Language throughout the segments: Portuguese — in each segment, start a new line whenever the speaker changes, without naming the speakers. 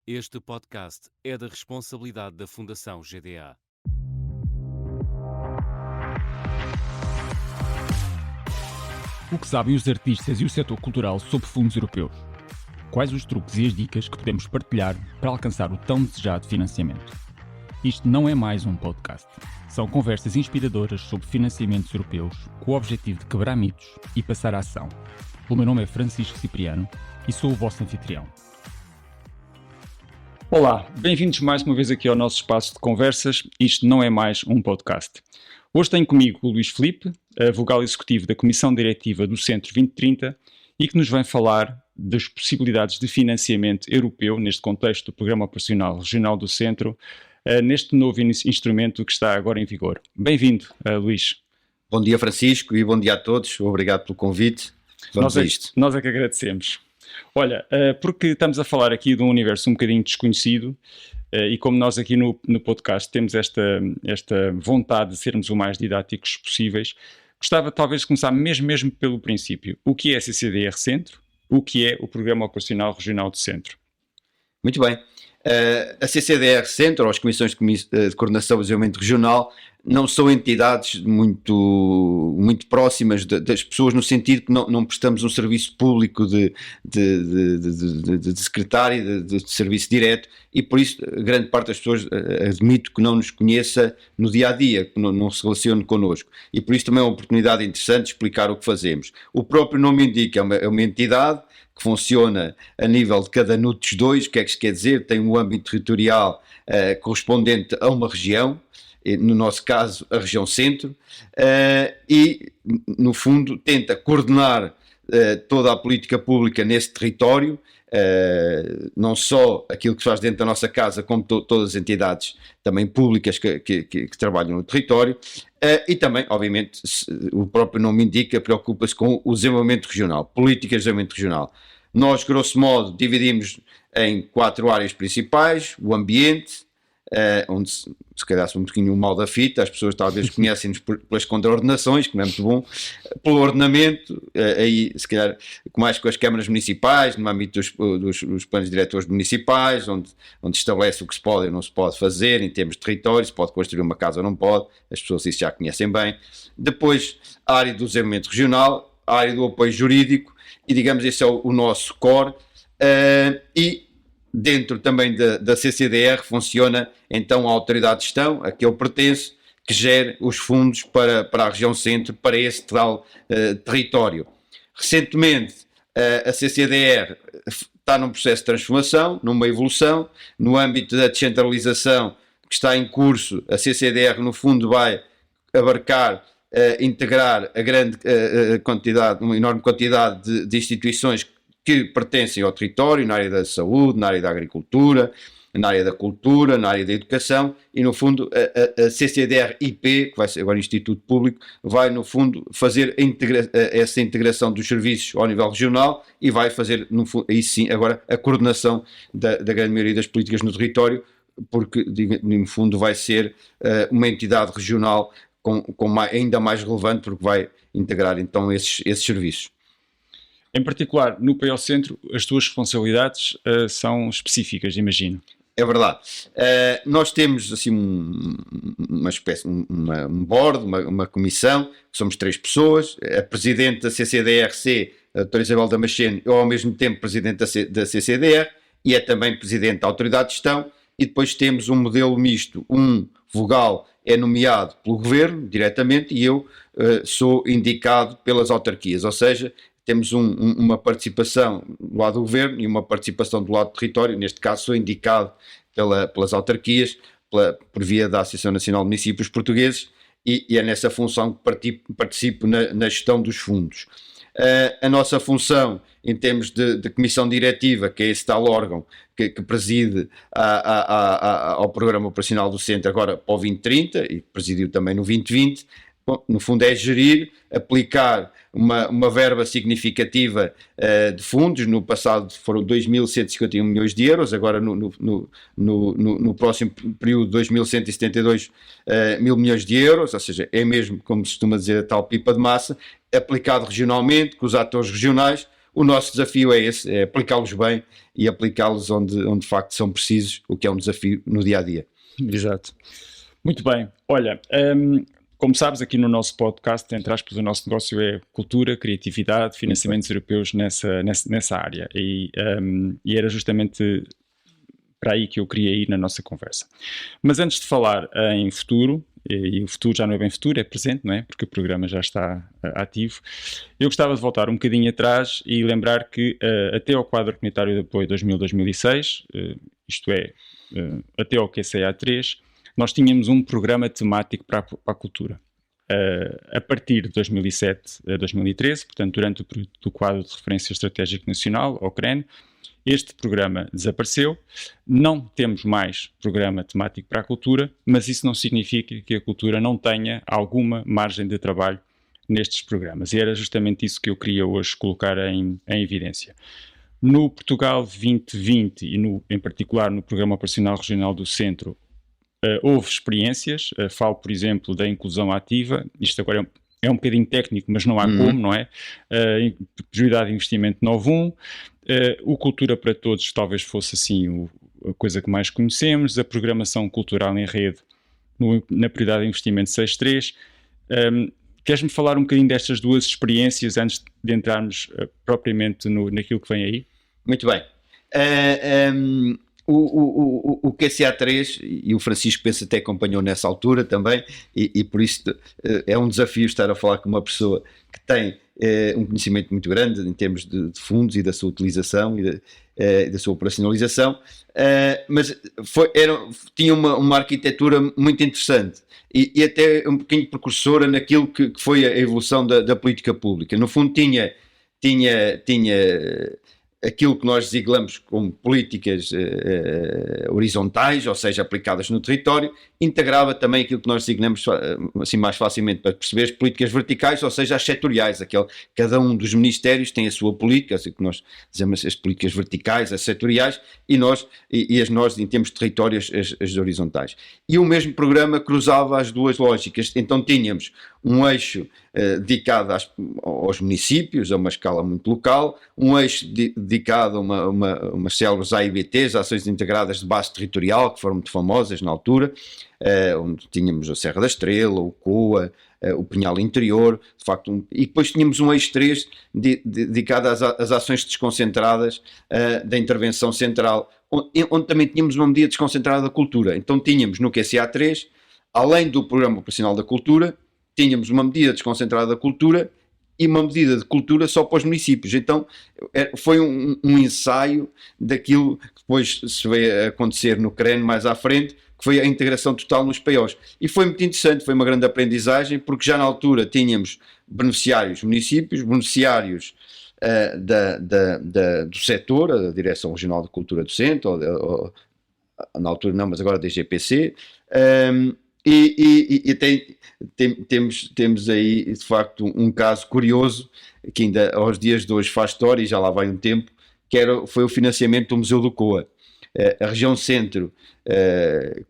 Este podcast é da responsabilidade da Fundação GDA.
O que sabem os artistas e o setor cultural sobre fundos europeus? Quais os truques e as dicas que podemos partilhar para alcançar o tão desejado financiamento? Isto não é mais um podcast. São conversas inspiradoras sobre financiamentos europeus com o objetivo de quebrar mitos e passar à ação. O meu nome é Francisco Cipriano e sou o vosso anfitrião. Olá, bem-vindos mais uma vez aqui ao nosso espaço de conversas. Isto não é mais um podcast. Hoje tenho comigo o Luís Filipe, vogal executivo da Comissão Diretiva do Centro 2030 e que nos vem falar das possibilidades de financiamento europeu neste contexto do Programa Operacional Regional do Centro, neste novo instrumento que está agora em vigor. Bem-vindo, Luís.
Bom dia, Francisco, e bom dia a todos. Obrigado pelo convite. Vamos a isto.
Nós é que agradecemos. Olha, porque estamos a falar aqui de um universo um bocadinho desconhecido e como nós aqui no podcast temos esta vontade de sermos o mais didáticos possíveis, gostava talvez de começar mesmo pelo princípio. O que é a CCDR Centro? O que é o Programa Operacional Regional do Centro?
Muito bem. A CCDR Centro, ou as Comissões de Coordenação e Desenvolvimento Regional, não são entidades muito próximas das pessoas, no sentido que não prestamos um serviço público de secretário, de serviço direto, e por isso grande parte das pessoas, admito que não nos conheça no dia-a-dia, que não se relacione connosco, e por isso também é uma oportunidade interessante de explicar o que fazemos. O próprio nome indica, é uma entidade que funciona a nível de cada NUTS 2, o que é que isto quer dizer? Tem um âmbito territorial correspondente a uma região, no nosso caso a região centro, e no fundo tenta coordenar toda a política pública nesse território, não só aquilo que se faz dentro da nossa casa, como todas as entidades também públicas que trabalham no território, e também, obviamente, o próprio nome indica, preocupa-se com o desenvolvimento regional, políticas de desenvolvimento regional. Nós, grosso modo, dividimos em 4 áreas principais: o ambiente, onde se calhar um pouquinho o mal da fita, as pessoas talvez conhecem-nos pelas contraordenações, que não é muito bom, pelo ordenamento, aí se calhar mais com as câmaras municipais, no âmbito dos planos diretores municipais, onde estabelece o que se pode e não se pode fazer em termos de território, se pode construir uma casa ou não pode, as pessoas isso já conhecem bem. Depois a área do desenvolvimento regional, a área do apoio jurídico, e digamos esse é o nosso core, e dentro também da CCDR funciona então a Autoridade de Gestão, a que eu pertenço, que gere os fundos para a região centro, para esse tal território. Recentemente a CCDR está num processo de transformação, numa evolução, no âmbito da descentralização que está em curso. A CCDR no fundo vai abarcar, integrar a grande quantidade, uma enorme quantidade de instituições que pertencem ao território, na área da saúde, na área da agricultura, na área da cultura, na área da educação, e no fundo a CCDR-IP, que vai ser agora Instituto Público, vai no fundo fazer essa integração dos serviços ao nível regional e vai fazer, aí sim, agora a coordenação da grande maioria das políticas no território, porque no fundo vai ser uma entidade regional ainda mais relevante, porque vai integrar então esses serviços.
Em particular, no PO Centro, as tuas responsabilidades são específicas, imagino.
É verdade. Nós temos assim uma espécie, um board, uma comissão, somos 3 pessoas, a presidente da CCDRC, a doutora Isabel Damasceno, eu ao mesmo tempo presidente da CCDR, e é também presidente da Autoridade de Gestão, e depois temos um modelo misto, um vogal é nomeado pelo Governo diretamente e eu sou indicado pelas autarquias, ou seja, temos uma participação do lado do Governo e uma participação do lado do território. Neste caso sou indicado pelas autarquias, por via da Associação Nacional de Municípios Portugueses, e é nessa função que participo na gestão dos fundos. A nossa função em termos de comissão diretiva, que é esse tal órgão que preside ao Programa Operacional do Centro agora para o 2030 e presidiu também no 2020, bom, no fundo é gerir, aplicar uma verba significativa de fundos. No passado foram 2.151 milhões de euros, agora no próximo período 2.172 mil milhões de euros, ou seja, é mesmo, como se costuma dizer, a tal pipa de massa, aplicado regionalmente, com os atores regionais. o nosso desafio é esse, é aplicá-los bem e aplicá-los onde de facto são precisos, o que é um desafio no dia-a-dia.
Exato. Muito bem. Olha, como sabes, aqui no nosso podcast, entre aspas, o nosso negócio é cultura, criatividade, financiamentos europeus nessa área. E era justamente para aí que eu queria ir na nossa conversa. Mas antes de falar em futuro, e o futuro já não é bem futuro, é presente, não é? Porque o programa já está ativo. Eu gostava de voltar um bocadinho atrás e lembrar que até ao quadro comunitário de apoio 2000-2006, isto é, até ao QCA 3, nós tínhamos um programa temático para a cultura. A partir de 2007 a 2013, portanto, durante o período do quadro de referência estratégico nacional, o CREN, este programa desapareceu. Não temos mais programa temático para a cultura, mas isso não significa que a cultura não tenha alguma margem de trabalho nestes programas. E era justamente isso que eu queria hoje colocar em evidência. No Portugal 2020 e em particular no Programa Operacional Regional do Centro, houve experiências. Falo, por exemplo, da inclusão ativa. Isto agora é um bocadinho técnico, mas não há como, não é? Prioridade de investimento 9.1. O Cultura para Todos talvez fosse assim a coisa que mais conhecemos. A programação cultural em rede na prioridade de investimento 6.3. Queres-me falar um bocadinho destas duas experiências antes de entrarmos propriamente naquilo que vem aí?
Muito bem. O QCA3, e o Francisco penso até acompanhou nessa altura também, e por isso é um desafio estar a falar com uma pessoa que tem um conhecimento muito grande em termos de fundos e da sua utilização e da sua operacionalização, mas tinha uma arquitetura muito interessante e até um bocadinho precursora naquilo que foi a evolução da política pública. No fundo tinha aquilo que nós designamos como políticas horizontais, ou seja, aplicadas no território, integrava também aquilo que nós designamos, assim mais facilmente para perceber, as políticas verticais, ou seja, as setoriais. Cada um dos ministérios tem a sua política, assim que nós dizemos as políticas verticais, as setoriais, e nós em termos de territórios, as horizontais. E o mesmo programa cruzava as duas lógicas. Então tínhamos um eixo dedicado aos municípios, a uma escala muito local, um eixo dedicado a umas células AIBTs, Ações Integradas de Base Territorial, que foram muito famosas na altura, onde tínhamos a Serra da Estrela, o COA, o Pinhal Interior, de facto, e depois tínhamos um eixo 3 dedicado às ações desconcentradas da intervenção central, onde também tínhamos uma medida desconcentrada da cultura. Então tínhamos no QCA 3, além do Programa Operacional da Cultura, tínhamos uma medida desconcentrada da cultura e uma medida de cultura só para os municípios. Então foi um ensaio daquilo que depois se veio a acontecer no CREN mais à frente, que foi a integração total nos POs. E foi muito interessante, foi uma grande aprendizagem, porque já na altura tínhamos beneficiários municípios, beneficiários do setor, a Direção Regional de Cultura do Centro, ou na altura não, mas agora da DGPC, e temos aí de facto um caso curioso que ainda aos dias de hoje faz história e já lá vai um tempo, foi o financiamento do Museu do COA. A região centro,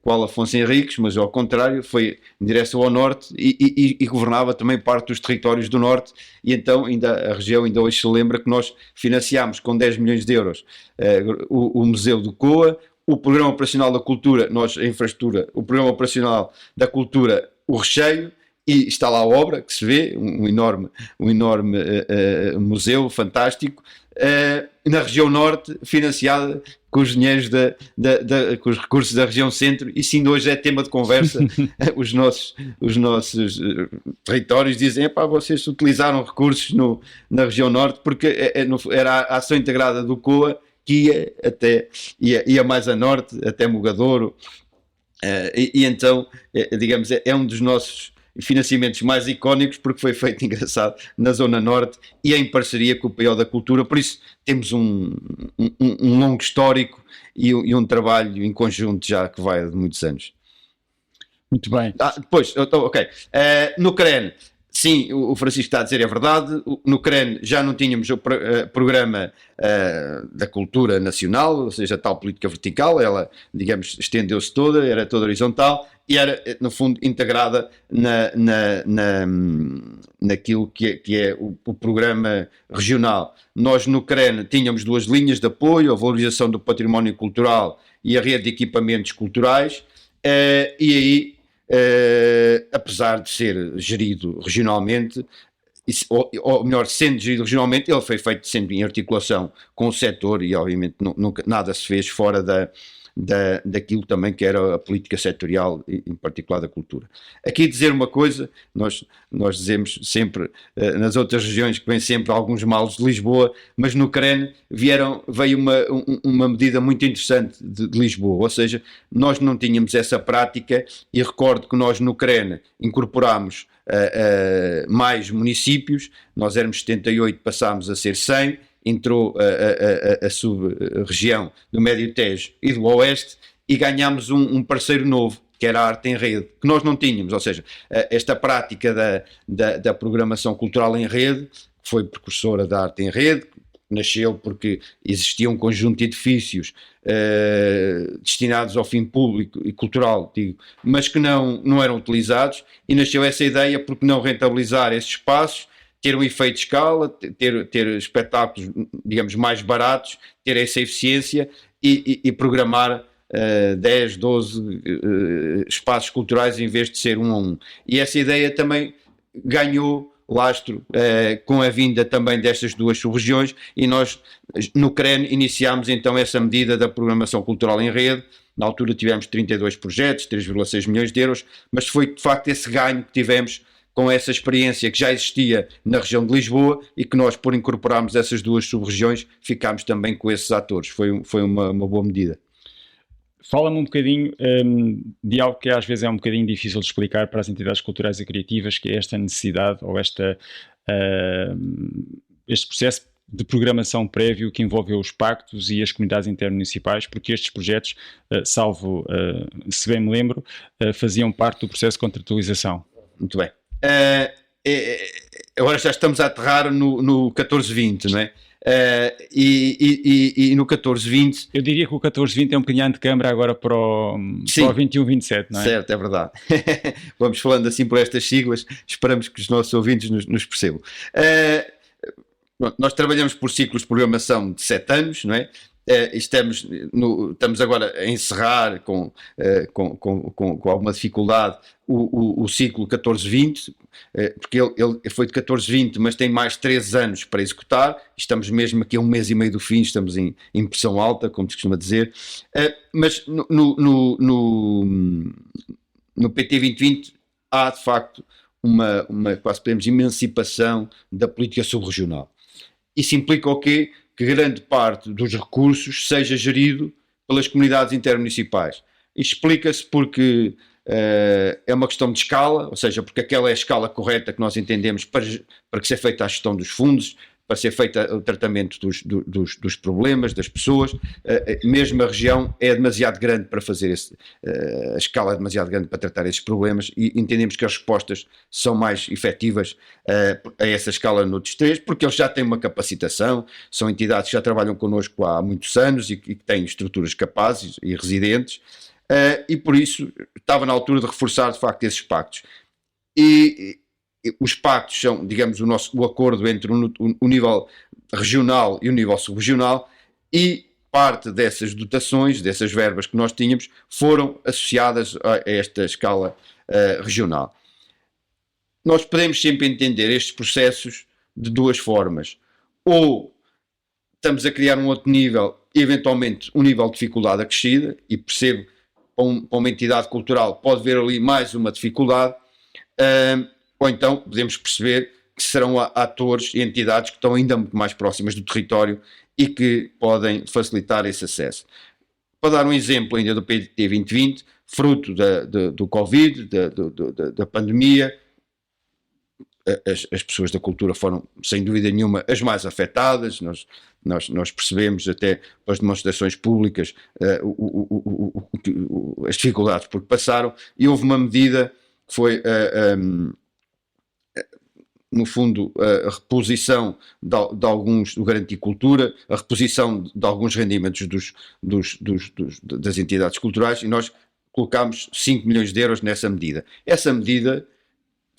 qual Afonso Henriques, mas ao contrário, foi em direção ao norte e governava também parte dos territórios do norte, e então a região ainda hoje se lembra que nós financiámos com 10 milhões de euros o Museu do COA, o Programa Operacional da Cultura, a infraestrutura, o Programa Operacional da Cultura, o recheio, e está lá a obra, que se vê, um enorme museu fantástico, na região norte, financiada com os dinheiros com os recursos da região centro, e sim, hoje é tema de conversa. os nossos territórios dizem, vocês utilizaram recursos na região norte, porque era a ação integrada do COA, que ia mais a norte, até Mogadouro, e então, digamos, é um dos nossos financiamentos mais icónicos, porque foi feito, engraçado, na Zona Norte e em parceria com o PO da Cultura. Por isso temos um longo histórico e um trabalho em conjunto já que vai de muitos anos.
Muito bem.
Depois, ok. No CREN, sim, o Francisco está a dizer, é verdade. No CREN já não tínhamos o programa da cultura nacional, ou seja, a tal política vertical, ela, digamos, estendeu-se toda, era toda horizontal, e era, no fundo, integrada naquilo que é o programa regional. Nós no CREN tínhamos duas linhas de apoio, a valorização do património cultural e a rede de equipamentos culturais, e aí, apesar de ser gerido regionalmente, ou melhor, sendo gerido regionalmente, ele foi feito sempre em articulação com o setor e obviamente nunca nada se fez fora daquilo também que era a política setorial, em particular da cultura. Aqui dizer uma coisa, nós dizemos sempre, nas outras regiões que vem sempre alguns males de Lisboa, mas no CREN veio uma medida muito interessante de Lisboa, ou seja, nós não tínhamos essa prática e recordo que nós no CREN incorporámos mais municípios, nós éramos 78, passámos a ser 100, entrou a sub-região do Médio Tejo e do Oeste e ganhámos um parceiro novo, que era a Arte em Rede, que nós não tínhamos, ou seja, esta prática da programação cultural em rede, que foi precursora da Arte em Rede, nasceu porque existia um conjunto de edifícios destinados ao fim público e cultural, digo, mas que não eram utilizados, e nasceu essa ideia porque não rentabilizar esses espaços, ter um efeito de escala, ter espetáculos, digamos, mais baratos, ter essa eficiência e programar 10, 12 espaços culturais em vez de ser um a um. E essa ideia também ganhou lastro com a vinda também destas duas sub-regiões, e nós no CREN iniciámos então essa medida da programação cultural em rede. Na altura tivemos 32 projetos, 3,6 milhões de euros, mas foi de facto esse ganho que tivemos com essa experiência que já existia na região de Lisboa e que nós, por incorporarmos essas duas sub-regiões, ficámos também com esses atores. Foi uma boa medida.
Fala-me um bocadinho de algo que às vezes é um bocadinho difícil de explicar para as entidades culturais e criativas, que é esta necessidade ou este processo de programação prévio que envolveu os pactos e as comunidades intermunicipais, porque estes projetos, salvo se bem me lembro, faziam parte do processo de contratualização.
Muito bem. Agora já estamos a aterrar no 1420, não é? E no 1420...
Eu diria que o 1420 é um bocadinho antecâmara agora para o 2127, não é?
Certo, é verdade. Vamos falando assim por estas siglas, esperamos que os nossos ouvintes nos percebam. Nós trabalhamos por ciclos de programação de 7 anos, não é? Estamos agora a encerrar com alguma dificuldade o ciclo 14-20, porque ele foi de 14-20, mas tem mais 3 anos para executar. Estamos mesmo aqui a 1 mês e meio do fim, estamos em pressão alta, como se costuma dizer, mas no PT 2020 há de facto uma quase podemos emancipação da política subregional. Isso implica o quê? Que grande parte dos recursos seja gerido pelas comunidades intermunicipais. Isto explica-se porque é uma questão de escala, ou seja, porque aquela é a escala correta que nós entendemos para que seja feita a gestão dos fundos, para ser feito o tratamento dos problemas, das pessoas. Mesmo a região é demasiado grande para fazer a escala é demasiado grande para tratar esses problemas, e entendemos que as respostas são mais efetivas a essa escala noutros 3, porque eles já têm uma capacitação, são entidades que já trabalham connosco há muitos anos e que têm estruturas capazes e residentes, e por isso estava na altura de reforçar de facto esses pactos. E os pactos são, digamos, o acordo entre o nível regional e o nível subregional, e parte dessas dotações, dessas verbas que nós tínhamos, foram associadas a esta escala regional. Nós podemos sempre entender estes processos de duas formas. Ou estamos a criar um outro nível, eventualmente um nível de dificuldade acrescida, e percebo para uma entidade cultural pode haver ali mais uma dificuldade, ou então podemos perceber que serão atores e entidades que estão ainda muito mais próximas do território e que podem facilitar esse acesso. Para dar um exemplo ainda do PT 2020, fruto do Covid, da pandemia, as pessoas da cultura foram, sem dúvida nenhuma, as mais afetadas. Nós percebemos até pelas demonstrações públicas as dificuldades por que passaram, e houve uma medida que foi no fundo a reposição de alguns do Garantia Cultura, a reposição de alguns rendimentos das entidades culturais, e nós colocámos 5 milhões de euros nessa medida. Essa medida,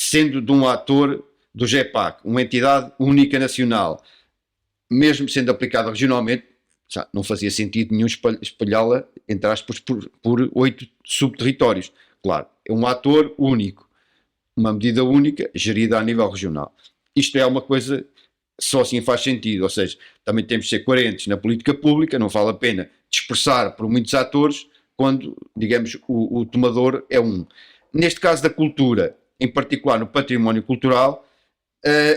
sendo de um ator do GEPAC, uma entidade única nacional, mesmo sendo aplicada regionalmente, já não fazia sentido nenhum espalhá-la, entre aspas, por 8 subterritórios. Claro, é um ator único, uma medida única, gerida a nível regional. Isto é uma coisa, só assim faz sentido, ou seja, também temos de ser coerentes na política pública, não vale a pena dispersar por muitos atores, quando, digamos, o tomador é um. Neste caso da cultura, em particular no património cultural,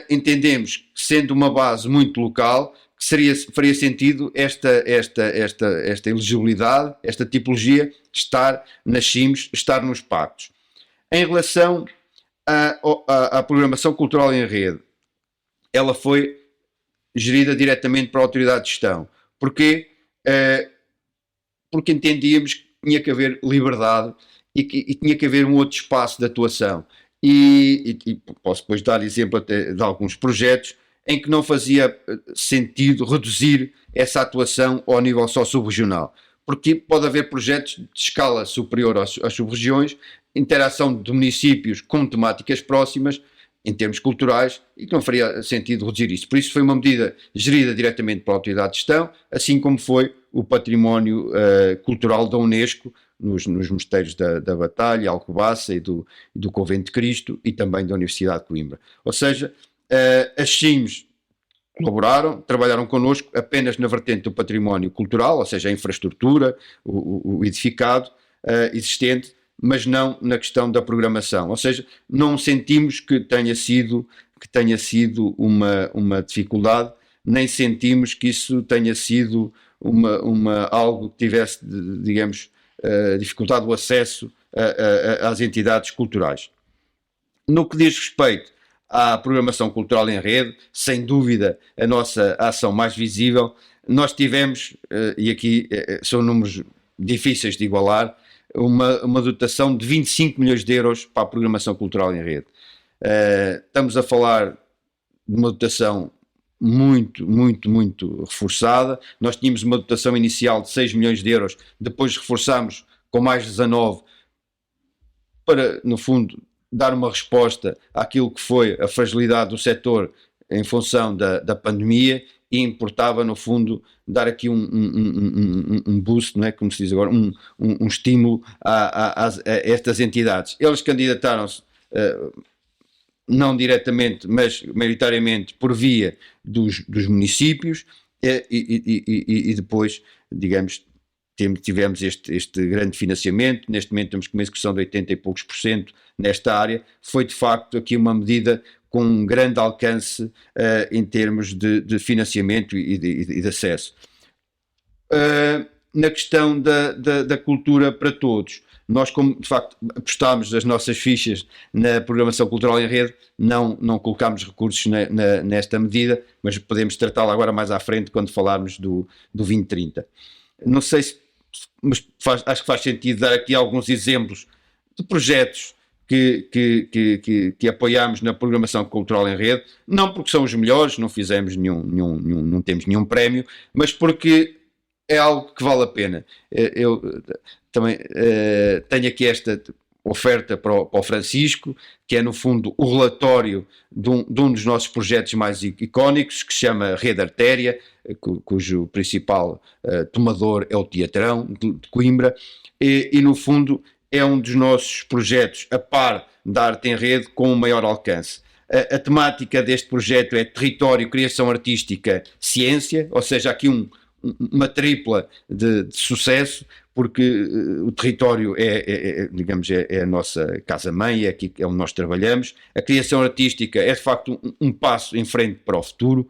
entendemos que, sendo uma base muito local, que faria sentido esta elegibilidade, esta tipologia, estar nas CIMs, estar nos pactos. Em relação à programação cultural em rede, ela foi gerida diretamente para a autoridade de gestão. Porquê? Porque entendíamos que tinha que haver liberdade e tinha que haver um outro espaço de atuação. E posso depois dar exemplo até de alguns projetos em que não fazia sentido reduzir essa atuação ao nível só sub-regional. Porque pode haver projetos de escala superior às sub-regiões, interação de municípios com temáticas próximas, em termos culturais, e que não faria sentido reduzir isso. Por isso foi uma medida gerida diretamente pela autoridade de gestão, assim como foi o património cultural da Unesco, nos mosteiros da Batalha, Alcobaça e do Convento de Cristo, e também da Universidade de Coimbra. Ou seja, as CIMs colaboraram, trabalharam connosco apenas na vertente do património cultural, ou seja, a infraestrutura, o edificado existente, mas não na questão da programação. Ou seja, não sentimos que tenha sido uma dificuldade, nem sentimos que isso tenha sido algo que tivesse, digamos, dificultado o acesso às entidades culturais. No que diz respeito à programação cultural em rede, sem dúvida a nossa ação mais visível, nós tivemos, e aqui são números difíceis de igualar, uma dotação de 25 milhões de euros para a programação cultural em rede. Estamos a falar de uma dotação muito reforçada. Nós tínhamos uma dotação inicial de 6 milhões de euros, depois reforçámos com mais 19 para, no fundo, dar uma resposta àquilo que foi a fragilidade do setor em função da pandemia, e importava, no fundo, dar aqui um boost, não é? Como se diz agora, um estímulo a estas entidades. Eles candidataram-se não diretamente, mas maioritariamente por via dos municípios, e depois, digamos, tivemos este grande financiamento. Neste momento temos uma execução de 80 e poucos % nesta área. Foi de facto aqui uma medida com um grande alcance em termos de financiamento e de acesso. Na questão da cultura para todos, nós, como de facto apostámos as nossas fichas na programação cultural em rede, não colocámos recursos nesta medida, mas podemos tratá-la agora mais à frente quando falarmos do 2030. Não sei se, mas acho que faz sentido dar aqui alguns exemplos de projetos que apoiámos na programação cultural em rede, não porque são os melhores, não fizemos não temos nenhum prémio, mas porque é algo que vale a pena. Eu também tenho aqui esta oferta para o Francisco, que é no fundo o relatório de um dos nossos projetos mais icónicos, que se chama Rede Artéria, cujo principal tomador é o Teatrão de Coimbra, e no fundo é um dos nossos projetos a par da arte em rede com o maior alcance. A temática deste projeto é território, criação artística, ciência, ou seja, aqui uma tripla de sucesso, porque o território digamos, a nossa casa-mãe, é aqui onde nós trabalhamos. A criação artística é de facto um passo em frente para o futuro,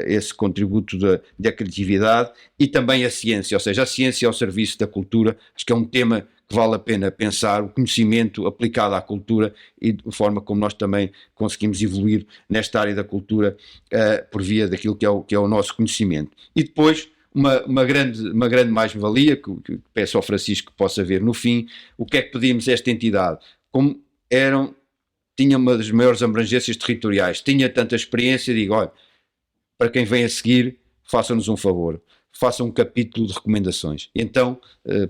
esse contributo da criatividade, e também a ciência, ou seja, a ciência ao serviço da cultura. Acho que é um tema que vale a pena pensar, o conhecimento aplicado à cultura e de forma como nós também conseguimos evoluir nesta área da cultura por via daquilo que é o nosso conhecimento. E depois uma grande mais-valia que peço ao Francisco que possa ver no fim, o que é que pedimos a esta entidade. Como tinha uma das maiores abrangências territoriais, tinha tanta experiência, digo, olha, para quem vem a seguir, façam-nos um favor, faça um capítulo de recomendações. Então,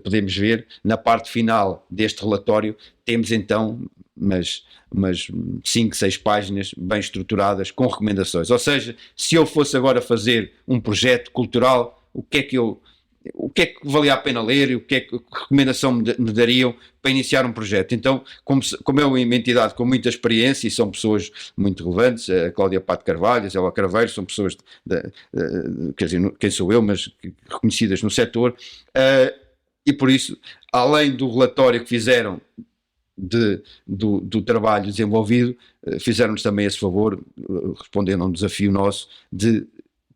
podemos ver, na parte final deste relatório, temos então umas 5, 6 páginas bem estruturadas com recomendações. Ou seja, se eu fosse agora fazer um projeto cultural, o que é que valia a pena ler e que recomendação me dariam para iniciar um projeto. Então, como é uma entidade com muita experiência e são pessoas muito relevantes, a Cláudia Pato Carvalho, a Zélia Craveiro, são pessoas, quer dizer, quem sou eu, mas reconhecidas no setor, e por isso, além do relatório que fizeram do trabalho desenvolvido, fizeram-nos também esse favor, respondendo a um desafio nosso, de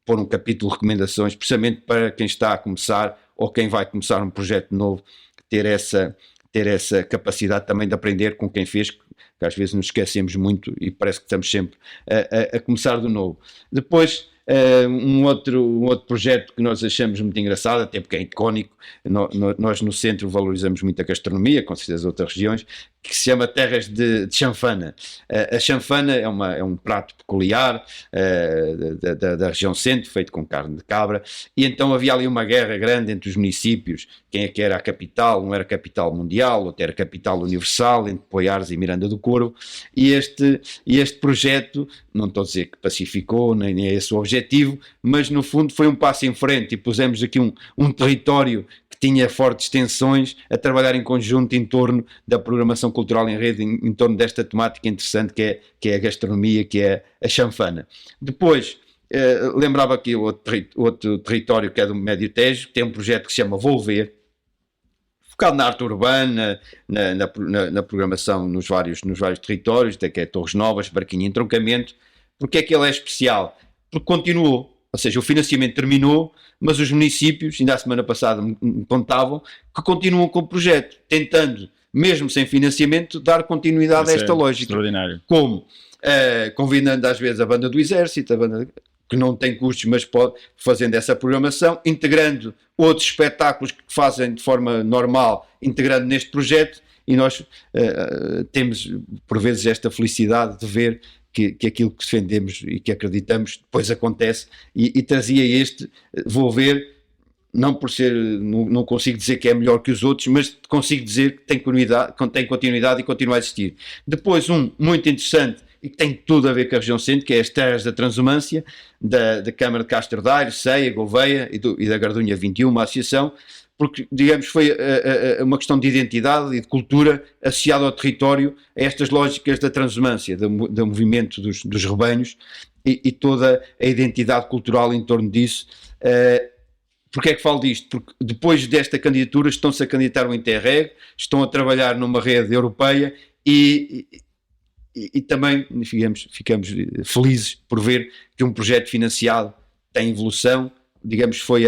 pôr um capítulo de recomendações, precisamente para quem está a começar ou quem vai começar um projeto novo, ter essa capacidade também de aprender com quem fez, que às vezes nos esquecemos muito e parece que estamos sempre a começar de novo. Depois, um outro projeto que nós achamos muito engraçado, até porque é icónico, nós no centro valorizamos muito a gastronomia, com certeza outras regiões, que se chama Terras de Chanfana. A chanfana é um prato peculiar da região centro, feito com carne de cabra, e então havia ali uma guerra grande entre os municípios, quem é que era a capital, não era a capital mundial, outra era a capital universal, entre Poiares e Miranda do Corvo, e este projeto, não estou a dizer que pacificou, nem é esse o objetivo, mas no fundo foi um passo em frente e pusemos aqui um território que tinha fortes tensões a trabalhar em conjunto em torno da programação cultural em rede, em torno desta temática interessante que é a gastronomia, que é a chanfana. Depois, lembrava aqui outro território que é do Médio Tejo, que tem um projeto que se chama Volver, focado na arte urbana, na programação nos vários territórios, que é Torres Novas, Barquinho e Entroncamento. Porque é que ele é especial? Porque continuou, ou seja, o financiamento terminou, mas os municípios, ainda a semana passada me contavam, que continuam com o projeto, tentando, mesmo sem financiamento, dar continuidade a esta lógica.
Extraordinário.
Como? Convidando às vezes a banda do Exército, a banda que não tem custos, mas pode, fazendo essa programação, integrando outros espetáculos que fazem de forma normal, integrando neste projeto, e nós temos, por vezes, esta felicidade de ver que aquilo que defendemos e que acreditamos depois acontece, e trazia vou ver, não por ser, não consigo dizer que é melhor que os outros, mas consigo dizer que tem continuidade e continua a existir. Depois muito interessante, e que tem tudo a ver com a região centro, que é as Terras da Transumância, da Câmara de Castro Daire, Ceia, Gouveia e da Gardunha 21, uma associação, porque, digamos, foi uma questão de identidade e de cultura associada ao território, a estas lógicas da transumância, do movimento dos rebanhos e toda a identidade cultural em torno disso. Porquê é que falo disto? Porque depois desta candidatura estão-se a candidatar ao Interreg, estão a trabalhar numa rede europeia e também ficamos felizes por ver que um projeto financiado tem evolução, digamos, foi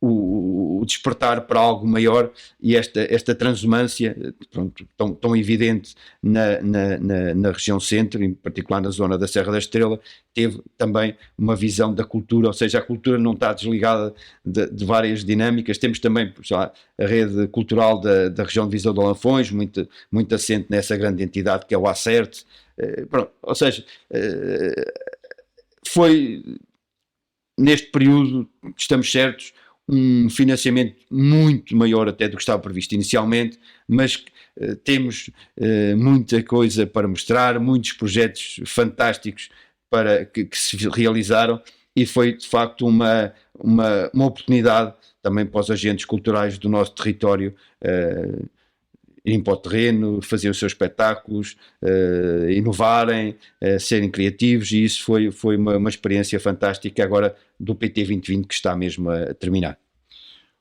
o despertar para algo maior, e esta transumância, pronto, tão evidente na região centro, em particular na zona da Serra da Estrela, teve também uma visão da cultura, ou seja, a cultura não está desligada de várias dinâmicas. Temos também a rede cultural da região de Viseu de Alanfões, muito assente nessa grande entidade que é o ACERT. Pronto, ou seja, foi neste período, estamos certos, um financiamento muito maior até do que estava previsto inicialmente, mas temos muita coisa para mostrar, muitos projetos fantásticos que se realizaram, e foi de facto uma oportunidade também para os agentes culturais do nosso território irem para o terreno, fazer os seus espetáculos, inovarem, serem criativos, e isso foi uma experiência fantástica agora do PT 2020, que está mesmo a terminar.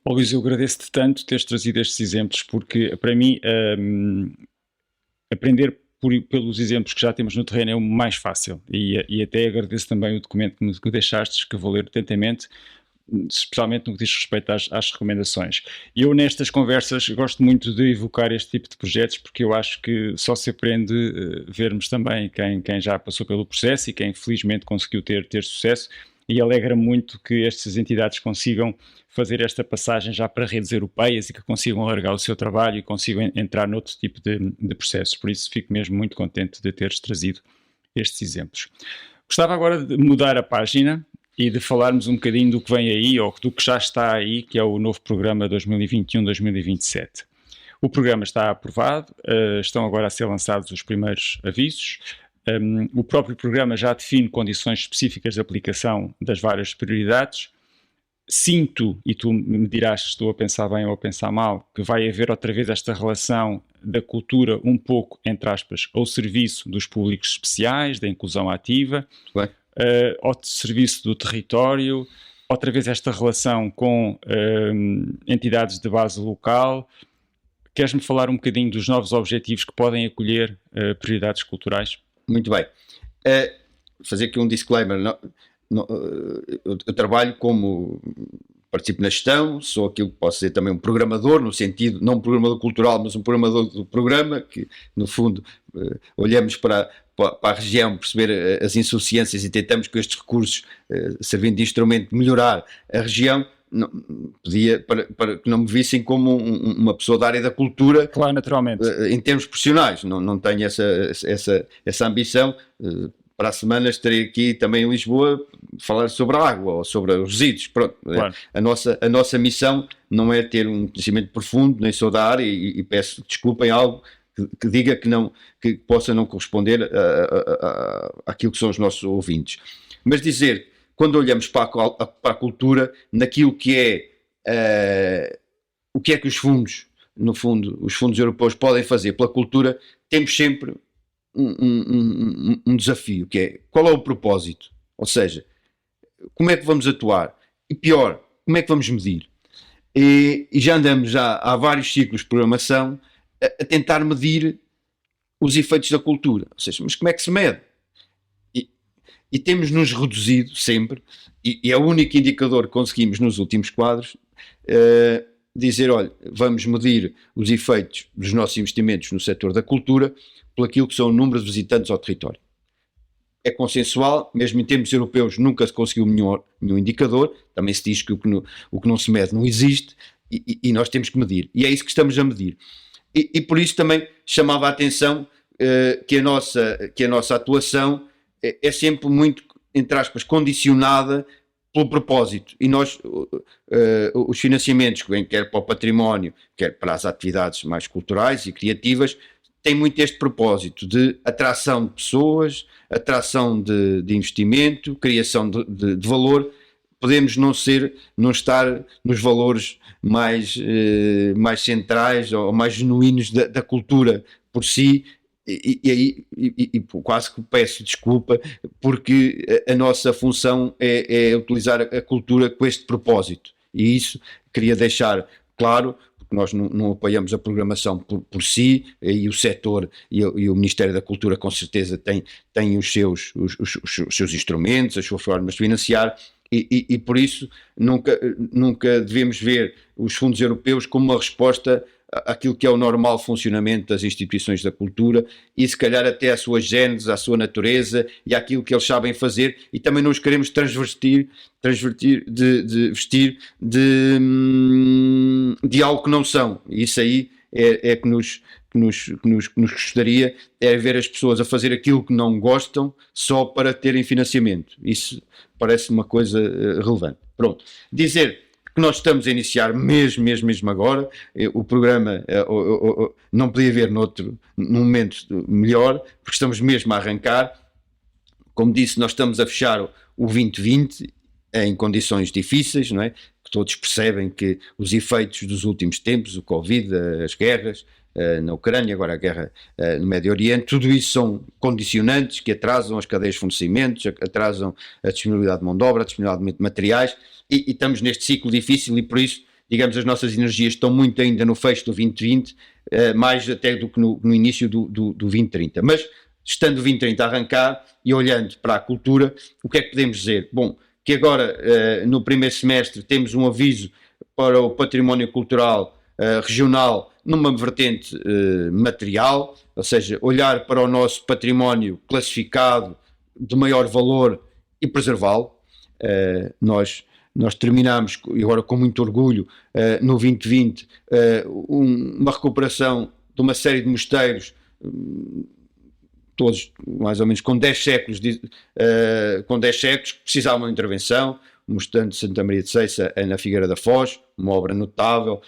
Luís, eu agradeço-te tanto teres trazido estes exemplos, porque para mim aprender pelos exemplos que já temos no terreno é o mais fácil, e até agradeço também o documento que deixaste, que vou ler atentamente, especialmente no que diz respeito às recomendações. Eu, nestas conversas, gosto muito de evocar este tipo de projetos, porque eu acho que só se aprende vermos também quem já passou pelo processo e quem felizmente conseguiu ter sucesso, e alegra muito que estas entidades consigam fazer esta passagem já para redes europeias e que consigam alargar o seu trabalho e consigam entrar noutro tipo de processos. Por isso fico mesmo muito contente de teres trazido estes exemplos. Gostava agora de mudar a página e de falarmos um bocadinho do que vem aí, ou do que já está aí, que é o novo programa 2021-2027. O programa está aprovado, estão agora a ser lançados os primeiros avisos. O próprio programa já define condições específicas de aplicação das várias prioridades. Sinto, e tu me dirás se estou a pensar bem ou a pensar mal, que vai haver outra vez esta relação da cultura um pouco, entre aspas, ao serviço dos públicos especiais, da inclusão ativa, ao serviço do território, outra vez esta relação com entidades de base local. Queres-me falar um bocadinho dos novos objetivos que podem acolher prioridades culturais?
Muito bem. Fazer aqui um disclaimer. Eu trabalho como... participo na gestão, sou aquilo que posso ser também um programador, no sentido, não um programador cultural, mas um programador do programa, que no fundo olhamos para a região, perceber as insuficiências e tentamos com estes recursos, servindo de instrumento, melhorar a região. Não, podia, para que não me vissem como uma pessoa da área da cultura,
claro, naturalmente,
em termos profissionais, não tenho essa ambição. Para a semana estarei aqui também em Lisboa falar sobre a água ou sobre os resíduos. Pronto. Claro. A nossa missão não é ter um conhecimento profundo, nem sou da área, e peço desculpa em algo que diga que possa não corresponder àquilo que são os nossos ouvintes. Mas dizer, quando olhamos para a cultura, naquilo que é o que é que os fundos, no fundo, os fundos europeus podem fazer pela cultura, temos sempre um desafio, que é: qual é o propósito? Ou seja, como é que vamos atuar? E pior, como é que vamos medir? E já andamos há vários ciclos de programação a tentar medir os efeitos da cultura. Ou seja, mas como é que se mede? E temos-nos reduzido sempre, e é o único indicador que conseguimos nos últimos quadros, dizer: olha, vamos medir os efeitos dos nossos investimentos no setor da cultura por aquilo que são o número de visitantes ao território. É consensual, mesmo em termos europeus nunca se conseguiu nenhum indicador, também se diz que o que não se mede não existe, e nós temos que medir, e é isso que estamos a medir. E por isso também chamava a atenção que a nossa atuação é sempre muito, entre aspas, condicionada pelo propósito, e nós, os financiamentos que vêm quer para o património, quer para as atividades mais culturais e criativas, tem muito este propósito de atração de pessoas, atração de investimento, criação de valor. Podemos não estar nos valores mais centrais ou mais genuínos da cultura por si, e quase que peço desculpa, porque a nossa função é utilizar a cultura com este propósito, e isso queria deixar claro. Nós não apoiamos a programação por si, e o setor e o Ministério da Cultura com certeza tem os seus instrumentos, as suas formas de financiar, e por isso nunca devemos ver os fundos europeus como uma resposta àquilo que é o normal funcionamento das instituições da cultura, e se calhar até à sua gênese, à sua natureza e àquilo que eles sabem fazer, e também não os queremos vestir de algo que não são. Isso aí é que nos gostaria, é ver as pessoas a fazer aquilo que não gostam só para terem financiamento. Isso parece uma coisa relevante. Pronto. Dizer que nós estamos a iniciar mesmo agora, o programa não podia haver num momento melhor, porque estamos mesmo a arrancar. Como disse, nós estamos a fechar o 2020 em condições difíceis, não é? Que todos percebem que os efeitos dos últimos tempos, o Covid, as guerras na Ucrânia, agora a guerra no Médio Oriente, tudo isso são condicionantes que atrasam as cadeias de fornecimentos, atrasam a disponibilidade de mão de obra, a disponibilidade de materiais, e estamos neste ciclo difícil, e por isso, digamos, as nossas energias estão muito ainda no fecho do 2020, mais até do que no início do 2030. Mas, estando o 2030 a arrancar e olhando para a cultura, o que é que podemos dizer? Bom, que agora, no primeiro semestre, temos um aviso para o património cultural regional numa vertente material, ou seja, olhar para o nosso património classificado de maior valor e preservá-lo. Nós terminamos, e agora com muito orgulho, no 2020, uma recuperação de uma série de mosteiros todos mais ou menos com 10 séculos, precisavam de intervenção. O Mosteiro de Santa Maria de Ceiça na Figueira da Foz, uma obra notável.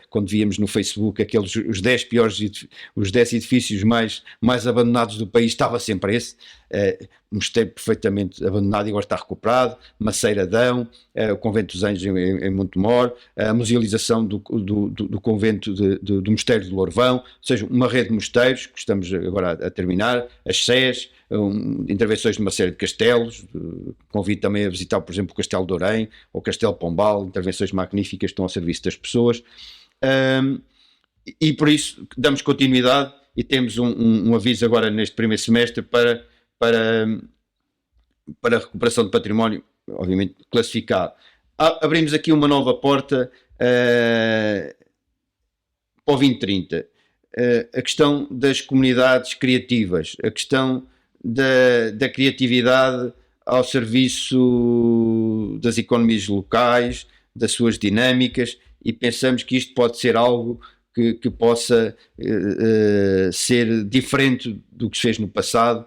Quando víamos no Facebook os 10 edifícios mais abandonados do país, estava sempre esse. Um mosteiro perfeitamente abandonado e agora está recuperado. Maceiradão, o Convento dos Anjos em Montemor, a musealização do convento do Mosteiro de Lourvão, ou seja, uma rede de mosteiros que estamos agora a terminar, as Sés, intervenções numa série de castelos. Convido também a visitar, por exemplo, o Castelo de Orém ou o Castelo de Pombal, intervenções magníficas que estão ao serviço das pessoas. E por isso damos continuidade e temos um aviso agora neste primeiro semestre para a recuperação de património, obviamente classificado. Abrimos aqui uma nova porta para o 2030. A questão das comunidades criativas, a questão da criatividade ao serviço das economias locais, das suas dinâmicas, e pensamos que isto pode ser algo que possa ser diferente do que se fez no passado.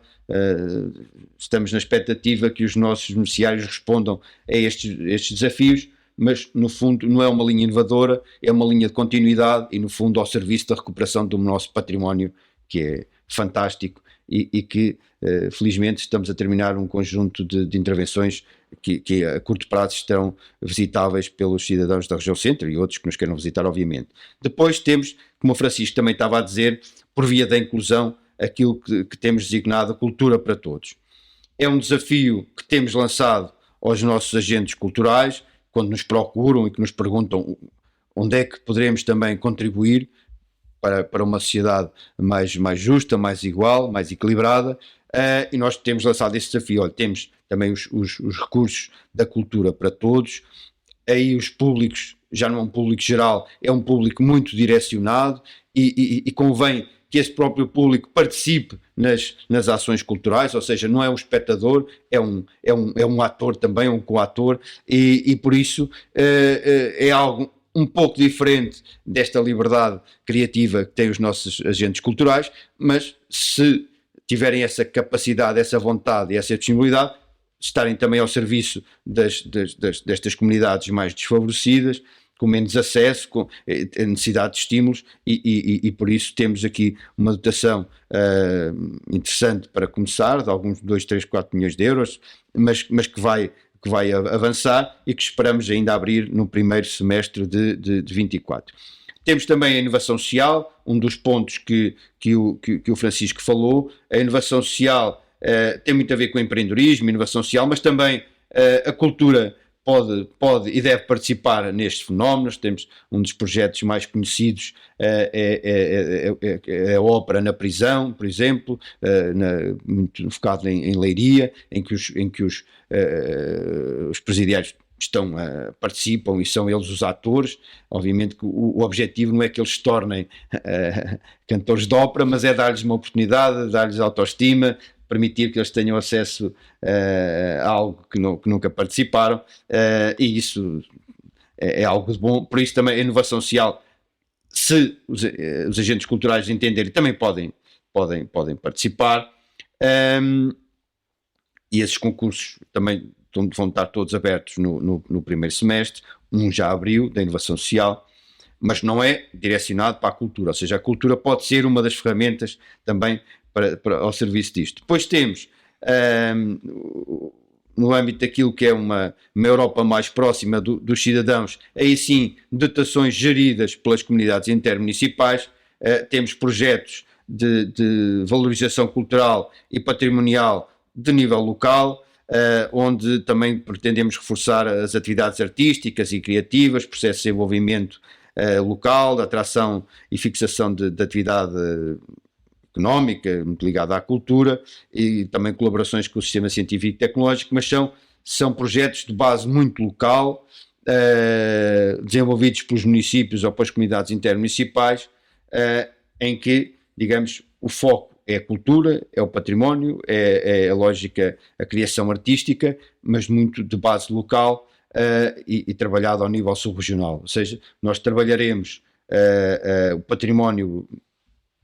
Estamos na expectativa que os nossos beneficiários respondam a estes desafios, mas no fundo não é uma linha inovadora, é uma linha de continuidade e no fundo ao serviço da recuperação do nosso património, que é fantástico e que felizmente estamos a terminar um conjunto de intervenções que a curto prazo estarão visitáveis pelos cidadãos da região centro e outros que nos queiram visitar, obviamente. Depois temos, como o Francisco também estava a dizer, por via da inclusão, aquilo que temos designado cultura para todos. É um desafio que temos lançado aos nossos agentes culturais, quando nos procuram e que nos perguntam onde é que poderemos também contribuir para uma sociedade mais justa, mais igual, mais equilibrada, e nós temos lançado esse desafio. Olha, temos também os recursos da cultura para todos, aí os públicos, já não é um público geral, é um público muito direcionado e convém que esse próprio público participe nas ações culturais, ou seja, não é um espectador, é um ator também, um coator, e por isso é algo um pouco diferente desta liberdade criativa que têm os nossos agentes culturais, mas se tiverem essa capacidade, essa vontade e essa disponibilidade, estarem também ao serviço destas comunidades mais desfavorecidas, com menos acesso, com necessidade de estímulos, e por isso temos aqui uma dotação interessante para começar, de alguns 2, 3, 4 milhões de euros, mas que vai avançar e que esperamos ainda abrir no primeiro semestre de 24. Temos também a inovação social, um dos pontos que o Francisco falou. A inovação social tem muito a ver com o empreendedorismo, inovação social, mas também a cultura pode e deve participar nestes fenómenos. Temos um dos projetos mais conhecidos, é a ópera na prisão, por exemplo, muito focado em Leiria, em que os presidiários participam e são eles os atores. Obviamente que o objetivo não é que eles se tornem cantores de ópera, mas é dar-lhes uma oportunidade, dar-lhes autoestima, permitir que eles tenham acesso a algo que nunca participaram, e isso é algo de bom. Por isso também a inovação social, se os agentes culturais entenderem, também podem participar, e esses concursos também vão estar todos abertos no primeiro semestre. Um já abriu, da inovação social, mas não é direcionado para a cultura, ou seja, a cultura pode ser uma das ferramentas também ao serviço disto. Depois temos, no âmbito daquilo que é uma Europa mais próxima dos cidadãos, aí sim, dotações geridas pelas comunidades intermunicipais. Temos projetos de valorização cultural e patrimonial de nível local, onde também pretendemos reforçar as atividades artísticas e criativas, processos de desenvolvimento local, de atração e fixação de atividade económica, muito ligada à cultura, e também colaborações com o sistema científico e tecnológico, mas são projetos de base muito local, desenvolvidos pelos municípios ou pelas comunidades intermunicipais, em que, digamos, o foco é a cultura, é o património, é a lógica, a criação artística, mas muito de base local, e trabalhado ao nível subregional. Ou seja, nós trabalharemos o património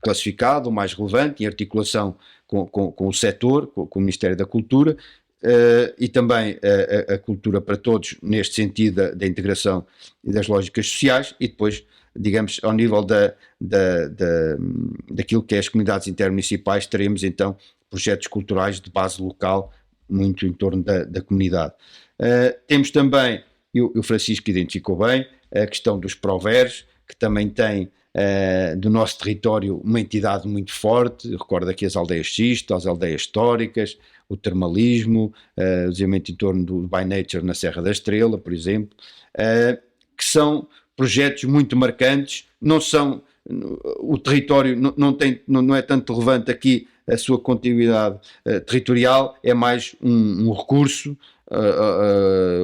classificado, o mais relevante, em articulação com o setor, com o Ministério da Cultura, e também a cultura para todos, neste sentido da integração e das lógicas sociais, e depois, digamos, ao nível daquilo que é as comunidades intermunicipais, teremos então projetos culturais de base local, muito em torno da comunidade. Temos também, e o Francisco identificou bem, a questão dos Proveres, que também tem do nosso território uma entidade muito forte. Recordo aqui as aldeias xisto, as aldeias históricas, o termalismo, o desenvolvimento em torno do By Nature na Serra da Estrela, por exemplo, que são projetos muito marcantes. Não são, o território não é tanto relevante aqui a sua continuidade territorial, é mais um recurso